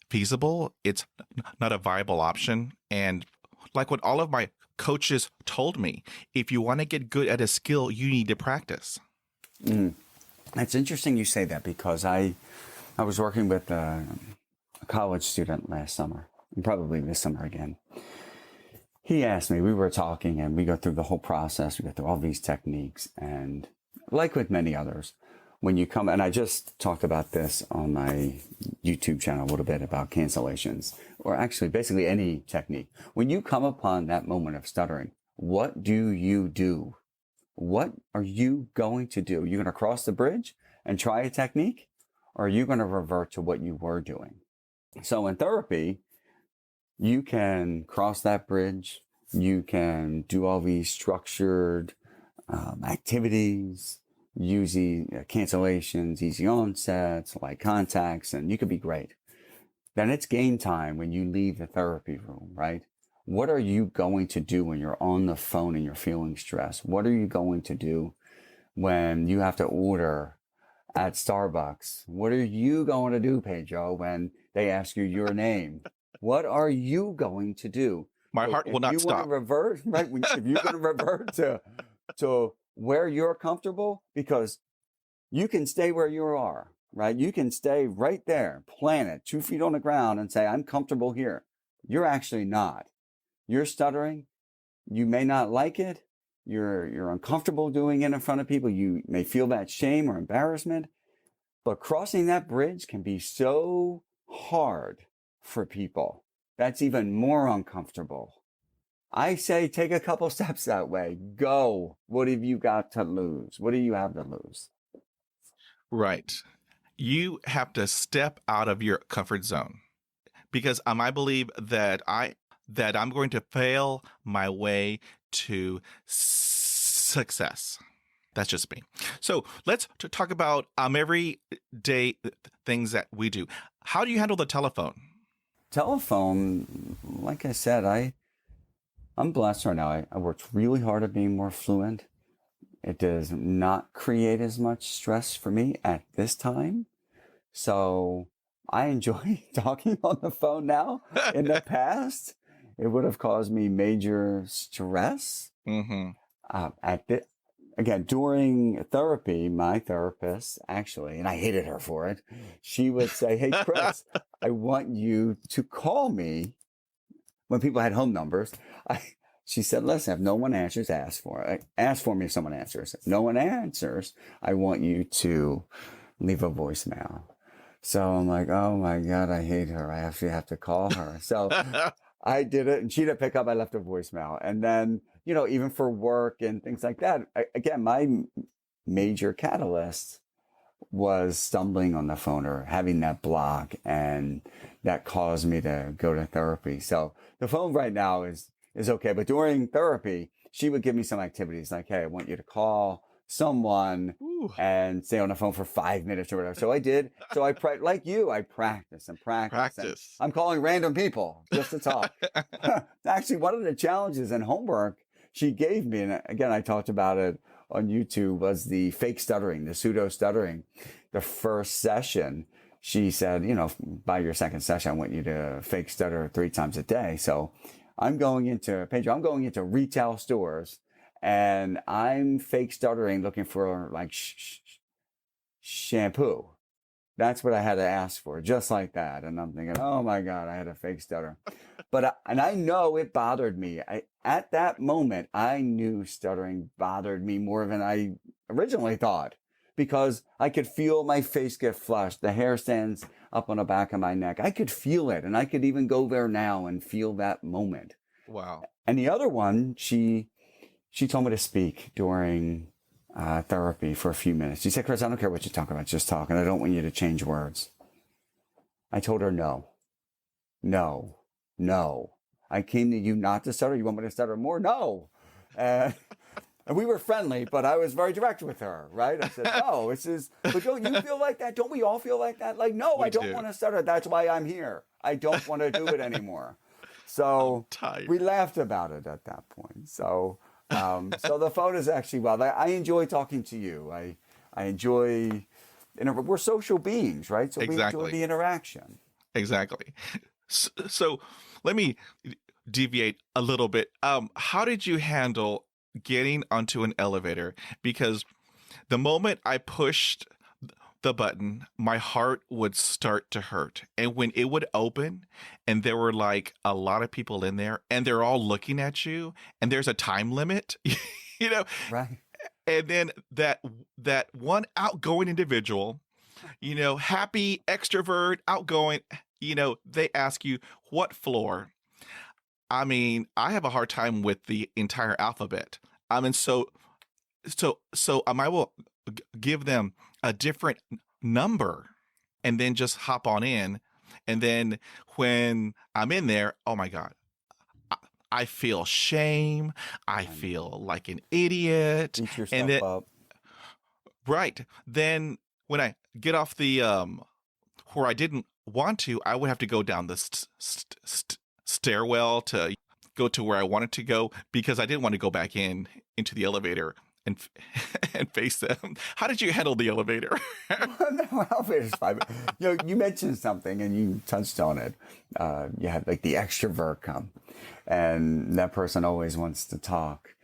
Speaker 1: feasible. It's not a viable option. And like what all of my coaches told me, if you want to get good at a skill, you need to practice.
Speaker 2: It's interesting you say that, because I was working with a college student last summer, and probably this summer again. He asked me, we were talking, and we go through the whole process. We go through all these techniques, and like with many others, when you come, and I just talked about this on my YouTube channel a little bit about cancellations, or actually basically any technique. When you come upon that moment of stuttering, what do you do? What are you going to do? You're going to cross the bridge and try a technique, or are you going to revert to what you were doing? So in therapy, you can cross that bridge. You can do all these structured activities, use cancellations, easy onsets, light contacts, and you could be great. Then it's game time when you leave the therapy room, right? What are you going to do when you're on the phone and you're feeling stressed? What are you going to do when you have to order at Starbucks? What are you going to do, Pedro, when they ask you your name? What are you going to do?
Speaker 1: My heart will not stop.
Speaker 2: Revert, right? If you're going to revert to where you're comfortable, because you can stay where you are, right? You can stay right there, plant it 2 feet on the ground and say, I'm comfortable here. You're actually not. You're stuttering. You may not like it. You're uncomfortable doing it in front of people. You may feel that shame or embarrassment, but crossing that bridge can be so hard for people. That's even more uncomfortable. I say take a couple steps that way. Go. What have you got to lose? What do you have to lose?
Speaker 1: Right. You have to step out of your comfort zone, because I believe that I'm going to fail my way to success. That's just me. So let's talk about everyday things that we do. How do you handle the telephone?
Speaker 2: Telephone, like I said, I'm blessed right now. I worked really hard at being more fluent. It does not create as much stress for me at this time. So I enjoy talking on the phone now. In the past, it would have caused me major stress.
Speaker 1: Mm-hmm.
Speaker 2: Again, during therapy, my therapist actually, and I hated her for it, she would say, "Hey, Chris, I want you to call me." When people had home numbers, she said, "Listen, if no one answers, ask for me if someone answers. If no one answers, I want you to leave a voicemail." So I'm like, oh my God, I hate her. I actually have to call her. So I did it, and she didn't pick up. I left a voicemail. And then, even for work and things like that, again, my major catalyst was stumbling on the phone or having that block, and that caused me to go to therapy. So the phone right now is okay. But during therapy, she would give me some activities like, hey, I want you to call someone and stay on the phone for 5 minutes or whatever. So I did. So like you, I practice. And I'm calling random people just to talk. Actually, one of the challenges and homework she gave me, and again, I talked about it on YouTube, was the fake stuttering, the pseudo stuttering. The first session, she said, by your second session, I want you to fake stutter 3 times a day. So I'm going into retail stores, and I'm fake stuttering looking for like shampoo. That's what I had to ask for, just like that. And I'm thinking, oh my God, I had a fake stutter. And I know it bothered me. At that moment, I knew stuttering bothered me more than I originally thought, because I could feel my face get flushed. The hair stands up on the back of my neck. I could feel it. And I could even go there now and feel that moment.
Speaker 1: Wow.
Speaker 2: And the other one, she told me to speak during therapy for a few minutes. She said, Chris, I don't care what you talk about, just talk. And I don't want you to change words. I told her, no. I came to you not to stutter. You want me to stutter more? No. And we were friendly, but I was very direct with her, right? I said, no, but don't you feel like that? Don't we all feel like that? Like, no, I don't want to stutter. That's why I'm here. I don't want to do it anymore. So we laughed about it at that point. So the phone is actually, I enjoy talking to you. I enjoy, we're social beings, right? So we enjoy the interaction.
Speaker 1: Exactly. So let me deviate a little bit. How did you handle getting onto an elevator? Because the moment I pushed the button, my heart would start to hurt. And when it would open and there were like a lot of people in there and they're all looking at you and there's a time limit,
Speaker 2: Right.
Speaker 1: And then that one outgoing individual, happy, extrovert, outgoing, they ask you, what floor? I mean, I have a hard time with the entire alphabet. I mean, so I will give them a different number and then just hop on in. And then when I'm in there, oh my God, I feel shame. I feel like an idiot.
Speaker 2: Beat yourself up.
Speaker 1: Right. Then when I get off the where I didn't want to, I would have to go down the stairwell to go to where I wanted to go, because I didn't want to go back into the elevator and face them. How did you handle the elevator?
Speaker 2: No, elevator's fine. You mentioned something and you touched on it. You had like the extrovert come, and that person always wants to talk.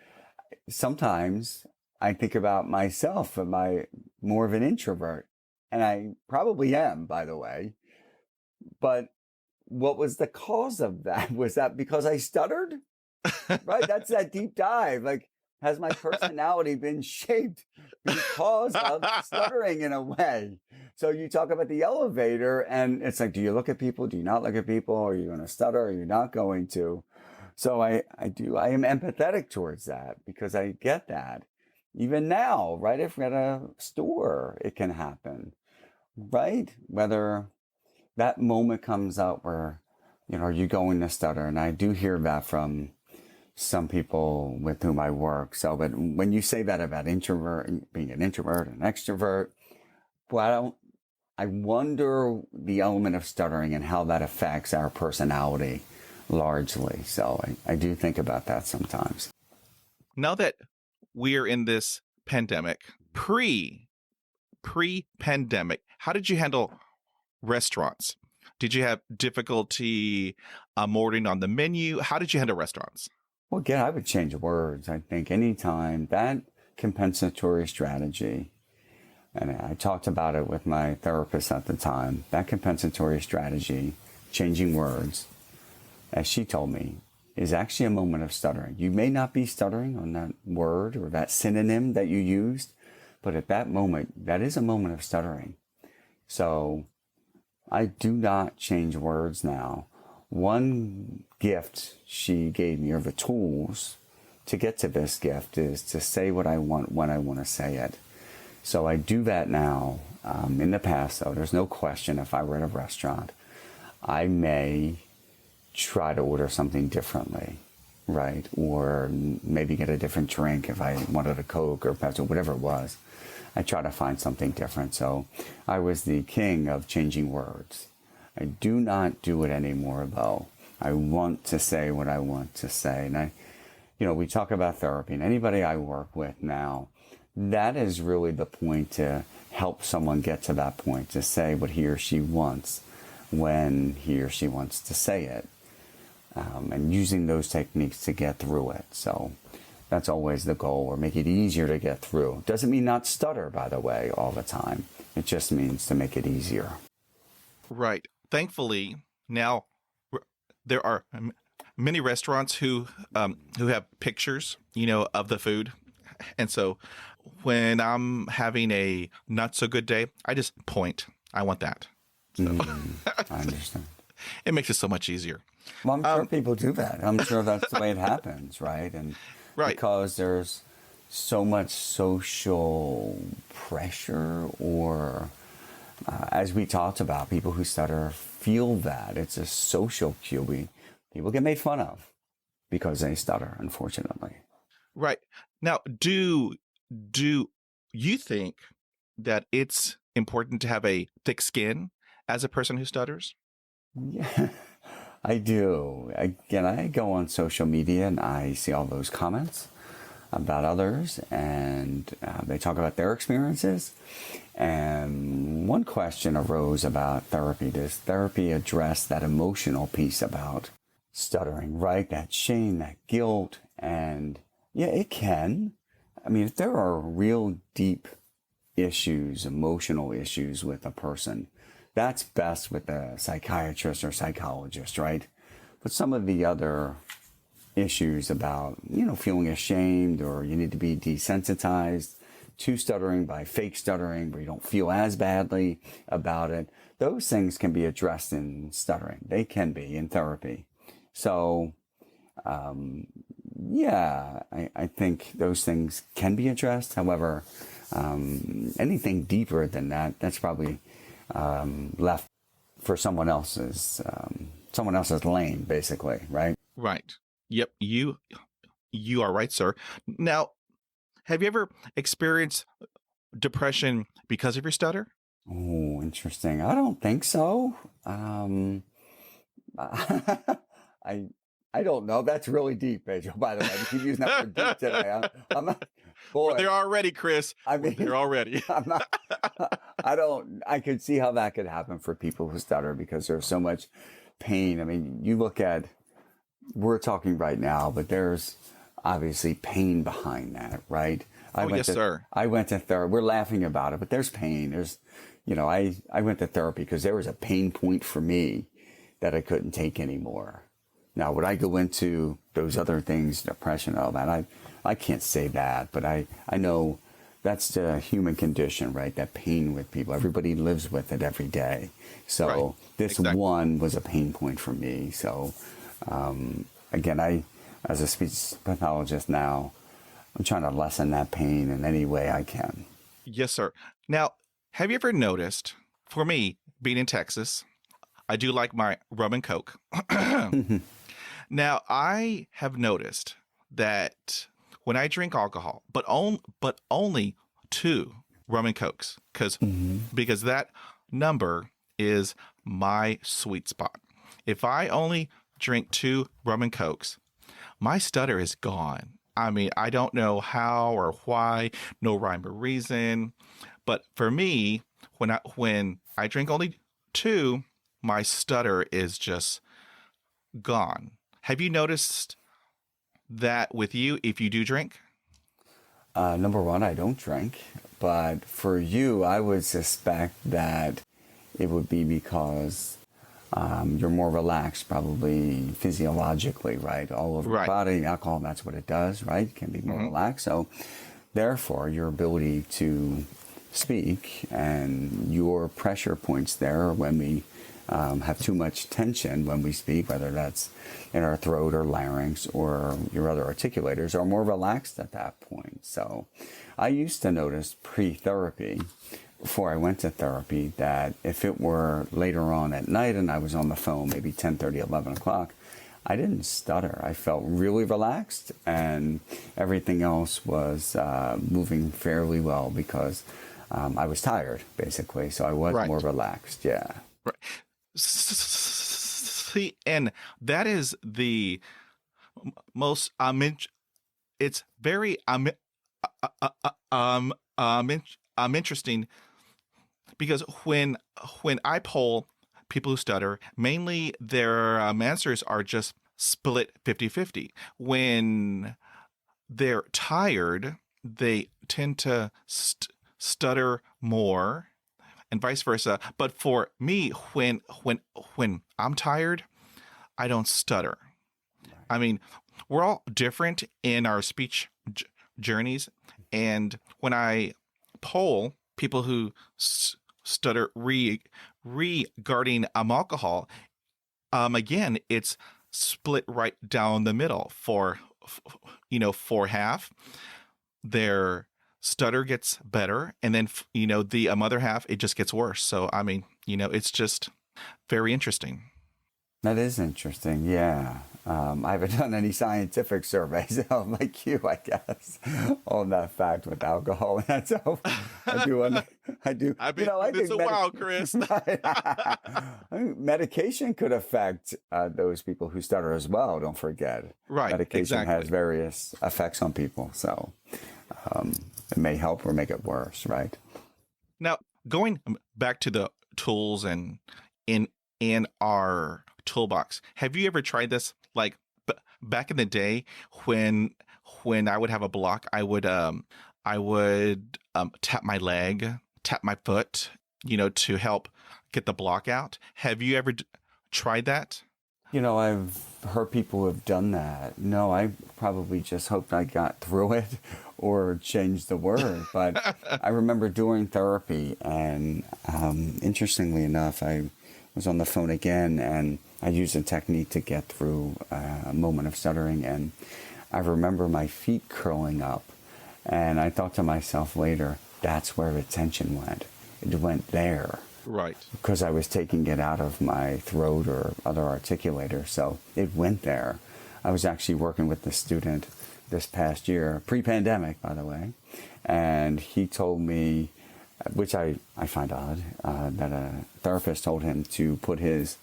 Speaker 2: Sometimes I think about myself, am I more of an introvert? And I probably am, by the way. But what was the cause of that? Was that because I stuttered? Right? That's that deep dive. Like, has my personality been shaped because of stuttering in a way? So you talk about the elevator, and it's like, do you look at people? Do you not look at people? Are you going to stutter? Are you not going to? So I am empathetic towards that, because I get that. Even now, right? If we're at a store, it can happen, right? Whether that moment comes up where, are you going to stutter? And I do hear that from some people with whom I work. So, but when you say that about being an introvert and extrovert, well, I wonder the element of stuttering and how that affects our personality largely. So I do think about that sometimes.
Speaker 1: Now that we're in this pandemic, pre-pandemic, how did you handle restaurants? Did you have difficulty ordering on the menu? How did you handle restaurants?
Speaker 2: Well, again, I would change words. I think anytime that compensatory strategy, and I talked about it with my therapist at the time, that compensatory strategy, changing words, as she told me, is actually a moment of stuttering. You may not be stuttering on that word or that synonym that you used, but at that moment, that is a moment of stuttering. So I do not change words now. One gift she gave me, or the tools to get to this gift, is to say what I want when I want to say it. So I do that now. In the past, though, there's no question if I were at a restaurant, I may try to order something differently, right? Or maybe get a different drink if I wanted a Coke or Pepsi, whatever it was. I try to find something different. So I was the king of changing words. I do not do it anymore, though. I want to say what I want to say. And we talk about therapy, and anybody I work with now, that is really the point, to help someone get to that point, to say what he or she wants when he or she wants to say it, and using those techniques to get through it. So that's always the goal, or make it easier to get through. Doesn't mean not stutter, by the way, all the time. It just means to make it easier.
Speaker 1: Right. Thankfully, now there are many restaurants who have pictures, of the food. And so when I'm having a not so good day, I just point. I want that. So.
Speaker 2: I understand.
Speaker 1: It makes it so much easier.
Speaker 2: Well, I'm sure people do that. I'm sure that's the way it happens, right? And
Speaker 1: right.
Speaker 2: Because there's so much social pressure, or as we talked about, people who stutter feel that it's a social cue. People get made fun of because they stutter, unfortunately.
Speaker 1: Right. Now, do you think that it's important to have a thick skin as a person who stutters?
Speaker 2: Yeah, I do. Again, I go on social media and I see all those comments about others, and they talk about their experiences. And one question arose about therapy. Does therapy address that emotional piece about stuttering, right? That shame, that guilt. And yeah, it can. I mean, if there are real deep issues, emotional issues with a person, that's best with a psychiatrist or psychologist, right? But some of the other issues about, feeling ashamed, or you need to be desensitized to stuttering by fake stuttering, where you don't feel as badly about it, those things can be addressed in stuttering. They can be in therapy. So, I think those things can be addressed. However, anything deeper than that, that's probably left for someone else's lane, basically, right?
Speaker 1: Right. Yep. You are right, sir. Now, have you ever experienced depression because of your stutter?
Speaker 2: Oh, interesting. I don't think so. I don't know. That's really deep, Pedro, by the way. You keep using that word deep today. I'm not, boy.
Speaker 1: Well, they're already, Chris.
Speaker 2: I mean,
Speaker 1: they're already.
Speaker 2: I could see how that could happen for people who stutter, because there's so much pain. I mean, you look at, we're talking right now, but there's obviously pain behind that, right?
Speaker 1: Yes, sir.
Speaker 2: I went to therapy. We're laughing about it, but there's pain. There's, I went to therapy because there was a pain point for me that I couldn't take anymore. Now, would I go into those other things, depression, all that? I can't say that, but I know that's the human condition, right? That pain with people. Everybody lives with it every day. So
Speaker 1: right.
Speaker 2: This one was a pain point for me. So again, as a speech pathologist now, I'm trying to lessen that pain in any way I can.
Speaker 1: Yes, sir. Now, have you ever noticed, for me, being in Texas, I do like my rum and Coke. Now, I have noticed that when I drink alcohol, but only 2 rum and cokes, because that number is my sweet spot. If I only drink 2 rum and cokes, my stutter is gone. I mean, I don't know how or why, no rhyme or reason. But for me, when I drink only 2, my stutter is just gone. Have you noticed that with you if you do drink?
Speaker 2: Number one, I don't drink, but for you, I would suspect that it would be because you're more relaxed, probably physiologically, right? All over your body, alcohol, that's what it does, right? Can be more relaxed. So therefore, your ability to speak and your pressure points there when we have too much tension when we speak, whether that's in our throat or larynx or your other articulators, are more relaxed at that point. So I used to notice pre-therapy, before I went to therapy, that if it were later on at night and I was on the phone, maybe 10:30, 11 o'clock, I didn't stutter. I felt really relaxed and everything else was moving fairly well because I was tired, basically. So I was more relaxed. Yeah.
Speaker 1: Right. See, and that is the most it's very interesting, because when I poll people who stutter, mainly their answers are just split 50-50. When they're tired, they tend to stutter more, and vice versa. But for me, when I'm tired, I don't stutter. I mean, we're all different in our speech journeys, and when I poll people who stutter regarding alcohol, again, it's split right down the middle. For half, their stutter gets better, and then the other half, it just gets worse. So I mean, it's just very interesting.
Speaker 2: That is interesting. Yeah. I haven't done any scientific surveys like you, I guess, on that fact with alcohol. And so I do.
Speaker 1: I've been doing this a while, Chris.
Speaker 2: Medication could affect those people who stutter as well. Don't forget.
Speaker 1: Right.
Speaker 2: Medication has various effects on people. So it may help or make it worse, right?
Speaker 1: Now, going back to the tools and in our toolbox, have you ever tried this? Like back in the day, when I would have a block, I would tap my leg, tap my foot, to help get the block out. Have you ever tried that?
Speaker 2: I've heard people who have done that. No, I probably just hoped I got through it or changed the word. But I remember doing therapy, and interestingly enough, I was on the phone again, and I used a technique to get through a moment of stuttering, and I remember my feet curling up, and I thought to myself later, that's where the tension went. It went there.
Speaker 1: Right.
Speaker 2: Because I was taking it out of my throat or other articulator, so it went there. I was actually working with the student this past year, pre-pandemic, by the way, and he told me, which I find odd, that a therapist told him to put his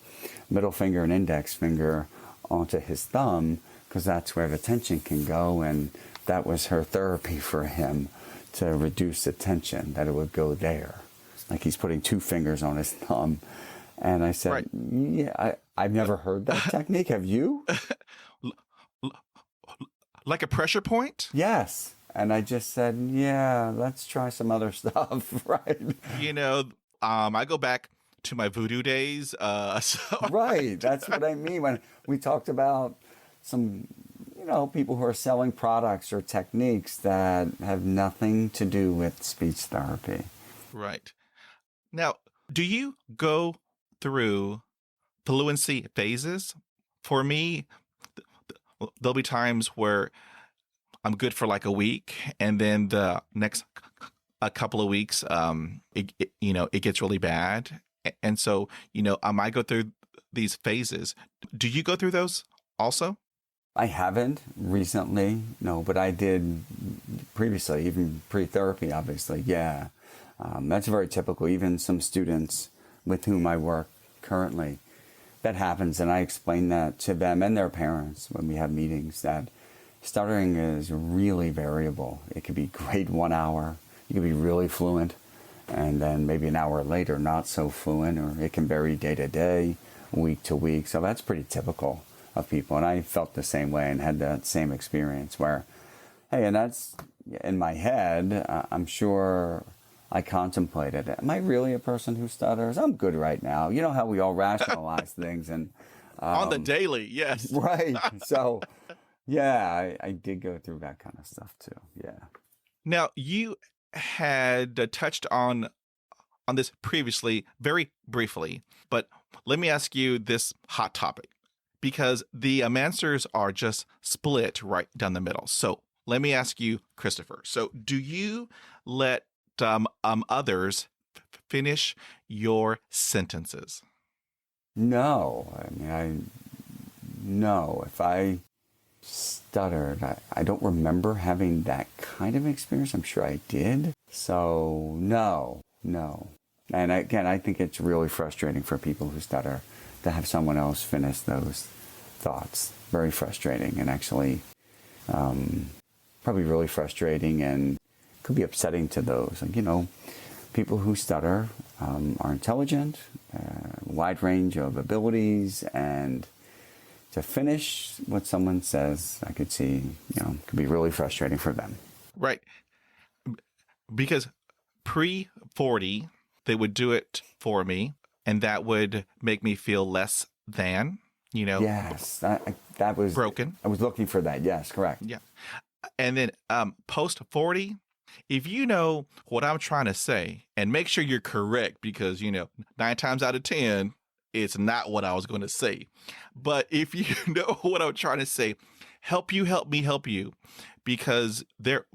Speaker 2: middle finger and index finger onto his thumb, because that's where the tension can go, and that was her therapy for him, to reduce the tension, that it would go there. Like he's putting 2 fingers on his thumb. And I said, yeah, I've never heard that technique. Have you?
Speaker 1: Like a pressure point?
Speaker 2: Yes. And I just said, yeah, let's try some other stuff, right?
Speaker 1: I go back to my voodoo days.
Speaker 2: Right. That's what I mean. When we talked about some, people who are selling products or techniques that have nothing to do with speech therapy.
Speaker 1: Right. Now, do you go through fluency phases? For me, there'll be times where I'm good for like a week, and then the next a couple of weeks, it gets really bad. And so, I might go through these phases. Do you go through those also?
Speaker 2: I haven't recently, no, but I did previously, even pre-therapy, obviously. Yeah, that's very typical. Even some students with whom I work currently, that happens, and I explain that to them and their parents when we have meetings, that stuttering is really variable. It could be great 1 hour, you could be really fluent, and then maybe an hour later not so fluent, or it can vary day to day, week to week. So that's pretty typical of people, and I felt the same way and had that same experience where, hey, and that's in my head, I'm sure I contemplated, am I really a person who stutters? I'm good right now. You know how we all rationalize things, and
Speaker 1: On the daily, yes.
Speaker 2: right. So yeah, I did go through that kind of stuff too. Yeah.
Speaker 1: Now, you had touched on this previously, very briefly, but let me ask you this hot topic, because the answers are just split right down the middle. So let me ask you, Christopher. So do you let others finish your sentences?
Speaker 2: No, I mean, no. If I stuttered, I don't remember having that kind of experience. I'm sure I did. So no. And again, I think it's really frustrating for people who stutter to have someone else finish those thoughts. Very frustrating, and actually probably really frustrating, and could be upsetting to those. Like, people who stutter are intelligent, wide range of abilities, and to finish what someone says, I could see, could be really frustrating for them.
Speaker 1: Right. Because pre-40, they would do it for me, and that would make me feel less than,
Speaker 2: Yes, that was
Speaker 1: broken.
Speaker 2: I was looking for that. Yes, correct.
Speaker 1: Yeah. And then post-40, if you know what I'm trying to say, and make sure you're correct, because, 9 times out of 10, it's not what I was going to say. But if you know what I'm trying to say, help you, because there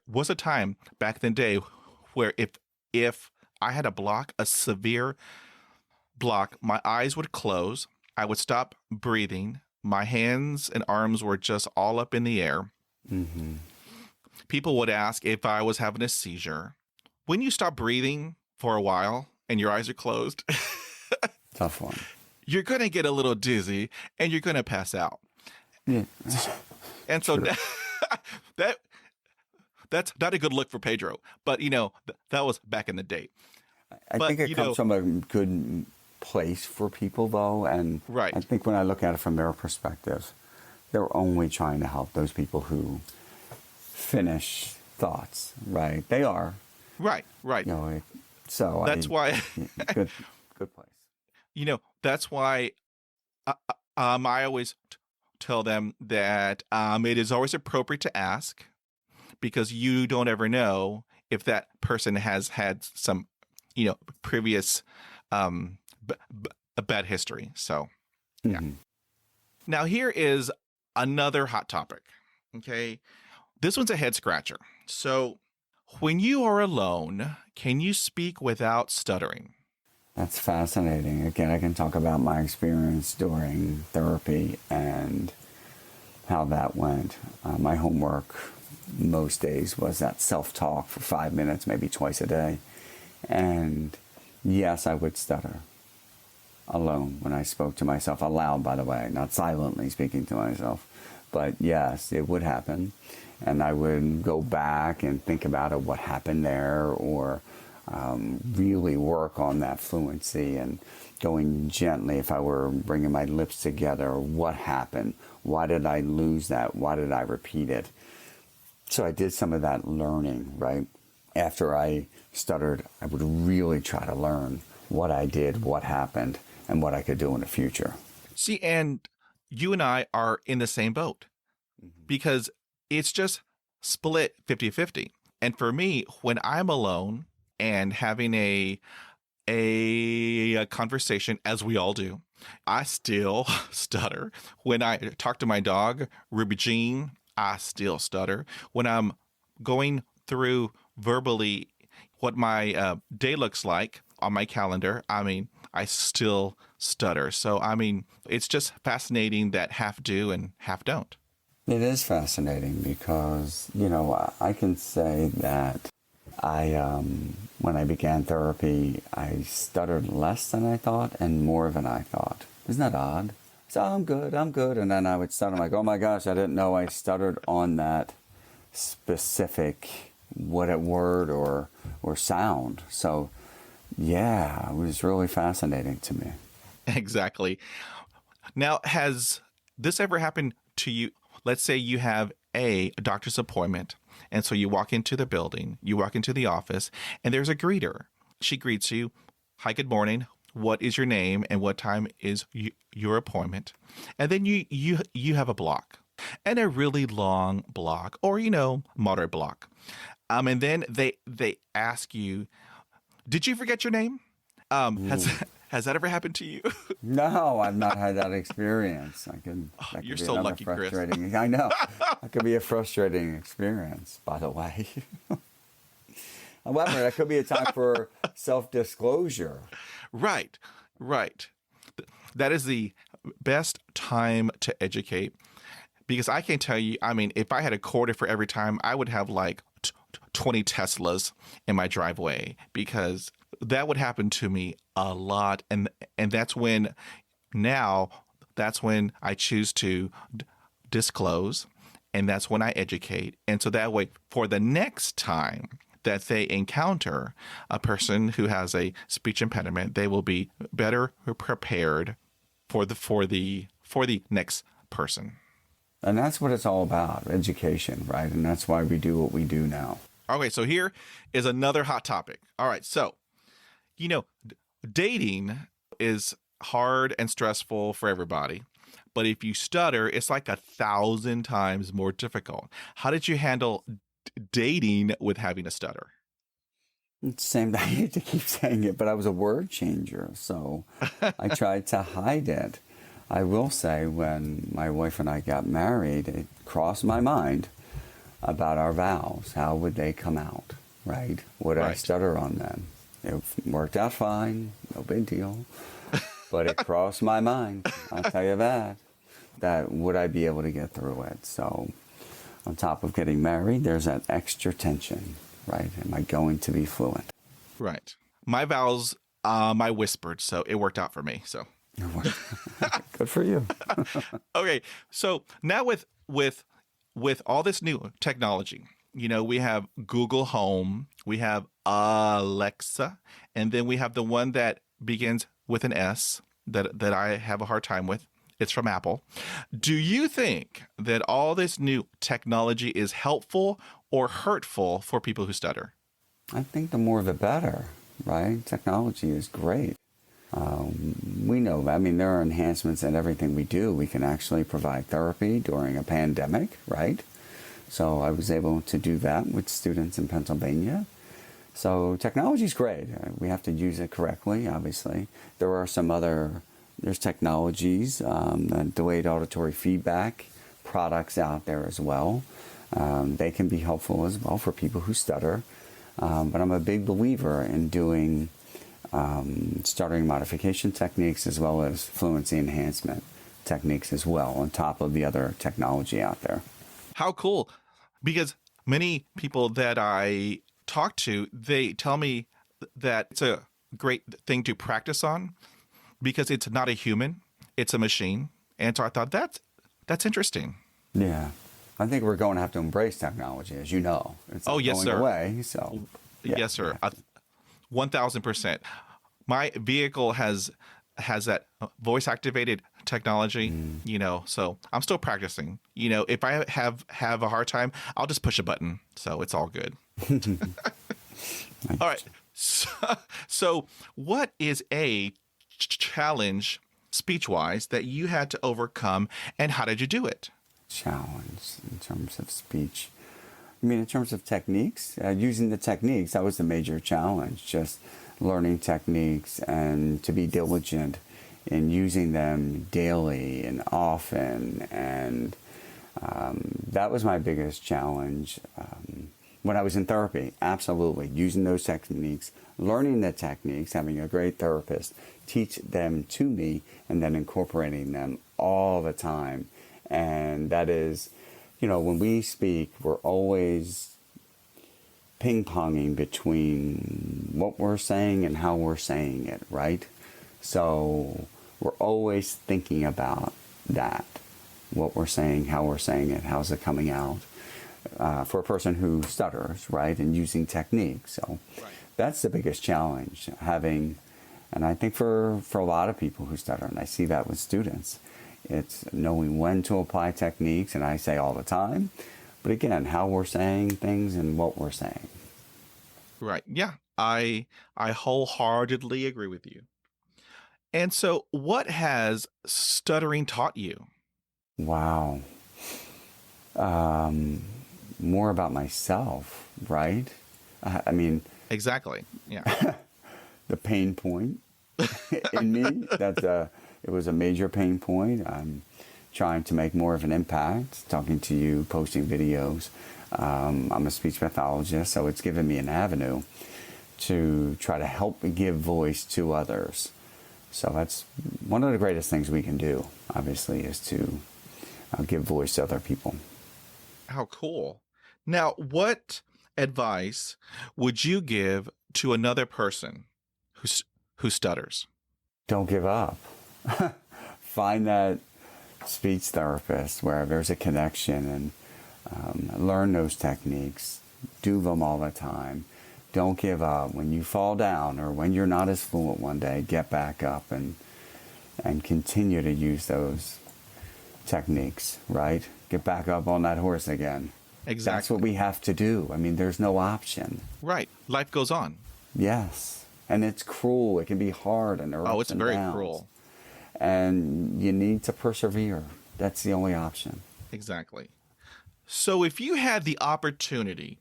Speaker 1: was a time back in the day where if I had a severe block, my eyes would close, I would stop breathing, my hands and arms were just all up in the air.
Speaker 2: Mm-hmm.
Speaker 1: People would ask if I was having a seizure. When you stop breathing for a while and your eyes are closed,
Speaker 2: tough one.
Speaker 1: You're going to get a little dizzy and you're going to pass out.
Speaker 2: Yeah.
Speaker 1: And so that's not a good look for Pedro. But, that was back in the day.
Speaker 2: I think it comes from a good place for people, though. And
Speaker 1: right.
Speaker 2: I think when I look at it from their perspective, they're only trying to help those people who finish thoughts, right? They are.
Speaker 1: Right.
Speaker 2: So
Speaker 1: that's why.
Speaker 2: Good place.
Speaker 1: That's why I always tell them that it is always appropriate to ask, because you don't ever know if that person has had some, previous a bad history. So, yeah.
Speaker 2: Mm-hmm.
Speaker 1: Now, here is another hot topic. Okay. This one's a head scratcher. So, when you are alone, can you speak without stuttering?
Speaker 2: That's fascinating. Again, I can talk about my experience during therapy and how that went. My homework most days was that self-talk for 5 minutes, maybe twice a day. And yes, I would stutter alone when I spoke to myself, aloud, by the way, not silently speaking to myself. But yes, it would happen. And I would go back and think about it, what happened there, or really work on that fluency and going gently. If I were bringing my lips together, what happened? Why did I lose that? Why did I repeat it? So I did some of that learning, right? After I stuttered, I would really try to learn what I did, what happened, and what I could do in the future.
Speaker 1: See, and you and I are in the same boat, because it's just split 50-50. And for me, when I'm alone and having a conversation, as we all do, I still stutter. When I talk to my dog, Ruby Jean, I still stutter. When I'm going through verbally what my day looks like on my calendar, I still stutter. So, I mean, it's just fascinating that half do and half don't.
Speaker 2: It is fascinating because, I can say that when I began therapy, I stuttered less than I thought and more than I thought. Isn't that odd? So I'm good. And then I would stutter. I'm like, oh my gosh, I didn't know I stuttered on that specific word or sound. So yeah, it was really fascinating to me.
Speaker 1: Exactly. Now, has this ever happened to you? Let's say you have a doctor's appointment, and so you walk into the building, you walk into the office, and there's a greeter. She greets you. Hi, good morning. What is your name and what time is your appointment? And then you have a block, and a really long block, or moderate block. And then they ask you, "Did you forget your name?" Has that ever happened to you?
Speaker 2: No, I've not had that experience.
Speaker 1: You're so lucky, Chris.
Speaker 2: I know. That could be a frustrating experience, by the way. However, that could be a time for self-disclosure.
Speaker 1: Right. That is the best time to educate, because I can tell you, I mean, if I had a quarter for every time, I would have like 20 Teslas in my driveway, because that would happen to me a lot. And that's when I choose to disclose, and that's when I educate. And so that way, for the next time that they encounter a person who has a speech impediment, they will be better prepared for the next person.
Speaker 2: And that's what it's all about, education, right? And that's why we do what we do now.
Speaker 1: Okay, so here is another hot topic. All right, so, dating is hard and stressful for everybody. But if you stutter, it's like 1,000 times more difficult. How did you handle dating with having a stutter?
Speaker 2: It's the same. I hate to keep saying it, but I was a word changer, so I tried to hide it. I will say, when my wife and I got married, it crossed my mind about our vows. How would they come out, right? Would I stutter on them? It worked out fine, no big deal. But it crossed my mind, I'll tell you that would I be able to get through it? So on top of getting married, there's that extra tension, right? Am I going to be fluent?
Speaker 1: Right. My vows, I whispered, so it worked out for me. So
Speaker 2: good for you.
Speaker 1: Okay, so now with all this new technology, we have Google Home, we have Alexa, and then we have the one that begins with an S that I have a hard time with. It's from Apple. Do you think that all this new technology is helpful or hurtful for people who stutter?
Speaker 2: I think the more the better, right? Technology is great. We know, there are enhancements in everything we do. We can actually provide therapy during a pandemic, right? So I was able to do that with students in Pennsylvania. So technology is great. We have to use it correctly, obviously. There are there's technologies, delayed auditory feedback products out there as well. They can be helpful as well for people who stutter. But I'm a big believer in doing stuttering modification techniques as well as fluency enhancement techniques as well, on top of the other technology out there.
Speaker 1: How cool. Because many people that I talk to, they tell me that it's a great thing to practice on because it's not a human, it's a machine. And so I thought that's interesting.
Speaker 2: Yeah. I think we're going to have to embrace technology, as you know. It's not
Speaker 1: yes,
Speaker 2: going
Speaker 1: sir.
Speaker 2: away, so. Yeah.
Speaker 1: Yes, sir. 1,000%. My vehicle has that voice activated technology, so I'm still practicing. If I have a hard time, I'll just push a button. So it's all good. All right. So what is a challenge speech-wise that you had to overcome, and how did you do it?
Speaker 2: Challenge in terms of speech. In terms of techniques? Using the techniques, that was the major challenge. Just learning techniques and to be diligent in using them daily and often. And that was my biggest challenge. when I was in therapy, absolutely. Using those techniques, learning the techniques, having a great therapist teach them to me, and then incorporating them all the time. And that is, when we speak, we're always ping-ponging between what we're saying and how we're saying it, right? So we're always thinking about that, what we're saying, how we're saying it, how's it coming out, for a person who stutters, right, and using techniques. So that's the biggest challenge, and I think for a lot of people who stutter, and I see that with students, it's knowing when to apply techniques, and I say all the time, but again, how we're saying things and what we're saying.
Speaker 1: Right. Yeah, I wholeheartedly agree with you. And so what has stuttering taught you?
Speaker 2: Wow. More about myself, right? I mean...
Speaker 1: Exactly, yeah.
Speaker 2: The pain point in me, it was a major pain point. I'm trying to make more of an impact, talking to you, posting videos. I'm a speech pathologist, so it's given me an avenue to try to help give voice to others. So that's one of the greatest things we can do, obviously, is to give voice to other people.
Speaker 1: How cool. Now, what advice would you give to another person who stutters?
Speaker 2: Don't give up. Find that speech therapist where there's a connection, and learn those techniques. Do them all the time. Don't give up. When you fall down or when you're not as fluent one day, get back up and continue to use those techniques, right? Get back up on that horse again.
Speaker 1: Exactly.
Speaker 2: That's what we have to do. I mean, there's no option.
Speaker 1: Right. Life goes on.
Speaker 2: Yes. And it's cruel. It can be hard, and there are
Speaker 1: it's very cruel.
Speaker 2: And you need to persevere. That's the only option.
Speaker 1: Exactly. So if you had the opportunity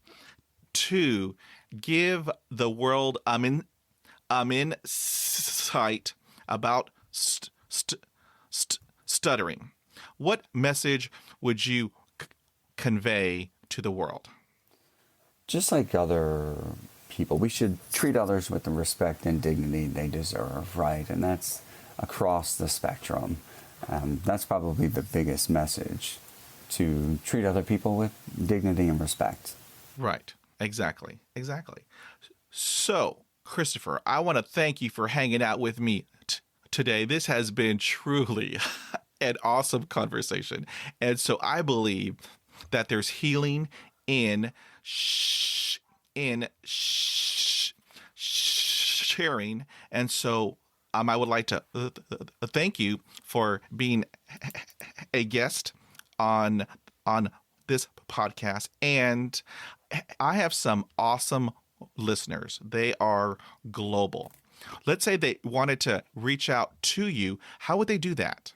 Speaker 1: to give the world insight about stuttering, what message would you convey to the world?
Speaker 2: Just like other people, we should treat others with the respect and dignity they deserve, right? And that's across the spectrum. That's probably the biggest message, to treat other people with dignity and respect.
Speaker 1: Right. Exactly. So, Christopher, I want to thank you for hanging out with me today. This has been truly an awesome conversation. And so I believe that there's healing in sharing. And so I would like to thank you for being a guest on this podcast. And I have some awesome listeners. They are global. Let's say they wanted to reach out to you. How would they do that?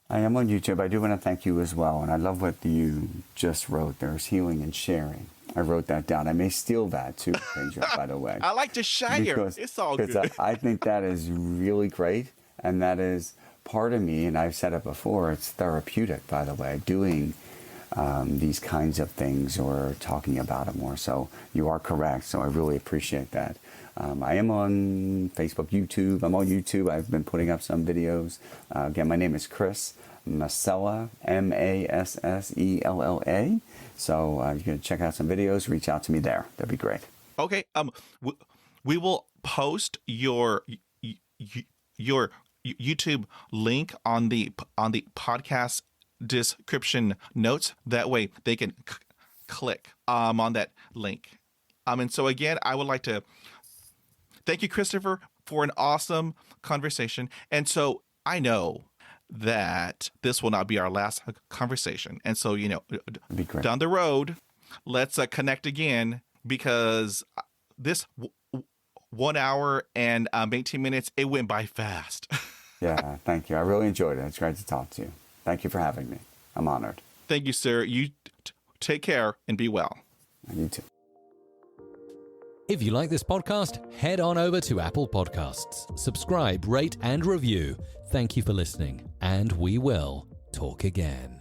Speaker 2: I am on YouTube. I do want to thank you as well. And I love what you just wrote. There's healing and sharing. I wrote that down. I may steal that too, Pedro, by the way.
Speaker 1: I like to share. It's all good.
Speaker 2: I think that is really great. And that is part of me. And I've said it before. It's therapeutic, by the way, doing these kinds of things or talking about it more. So you are correct. So I really appreciate that. I am on Facebook, YouTube. I'm on YouTube. I've been putting up some videos. Again, my name is Chris Massella, Massella. So you can check out some videos, reach out to me there. That'd be great.
Speaker 1: Okay. We will post your YouTube link on the podcast description notes. That way they can click on that link. And so again, I would like to thank you, Christopher, for an awesome conversation. And so I know that this will not be our last conversation. And so, down the road, let's connect again, because this 1 hour and 18 minutes, it went by fast.
Speaker 2: Yeah, thank you. I really enjoyed it. It's great to talk to you. Thank you for having me. I'm honored.
Speaker 1: Thank you, sir. You take care and be well.
Speaker 2: You too.
Speaker 3: If you like this podcast, head on over to Apple Podcasts. Subscribe, rate, and review. Thank you for listening, and we will talk again.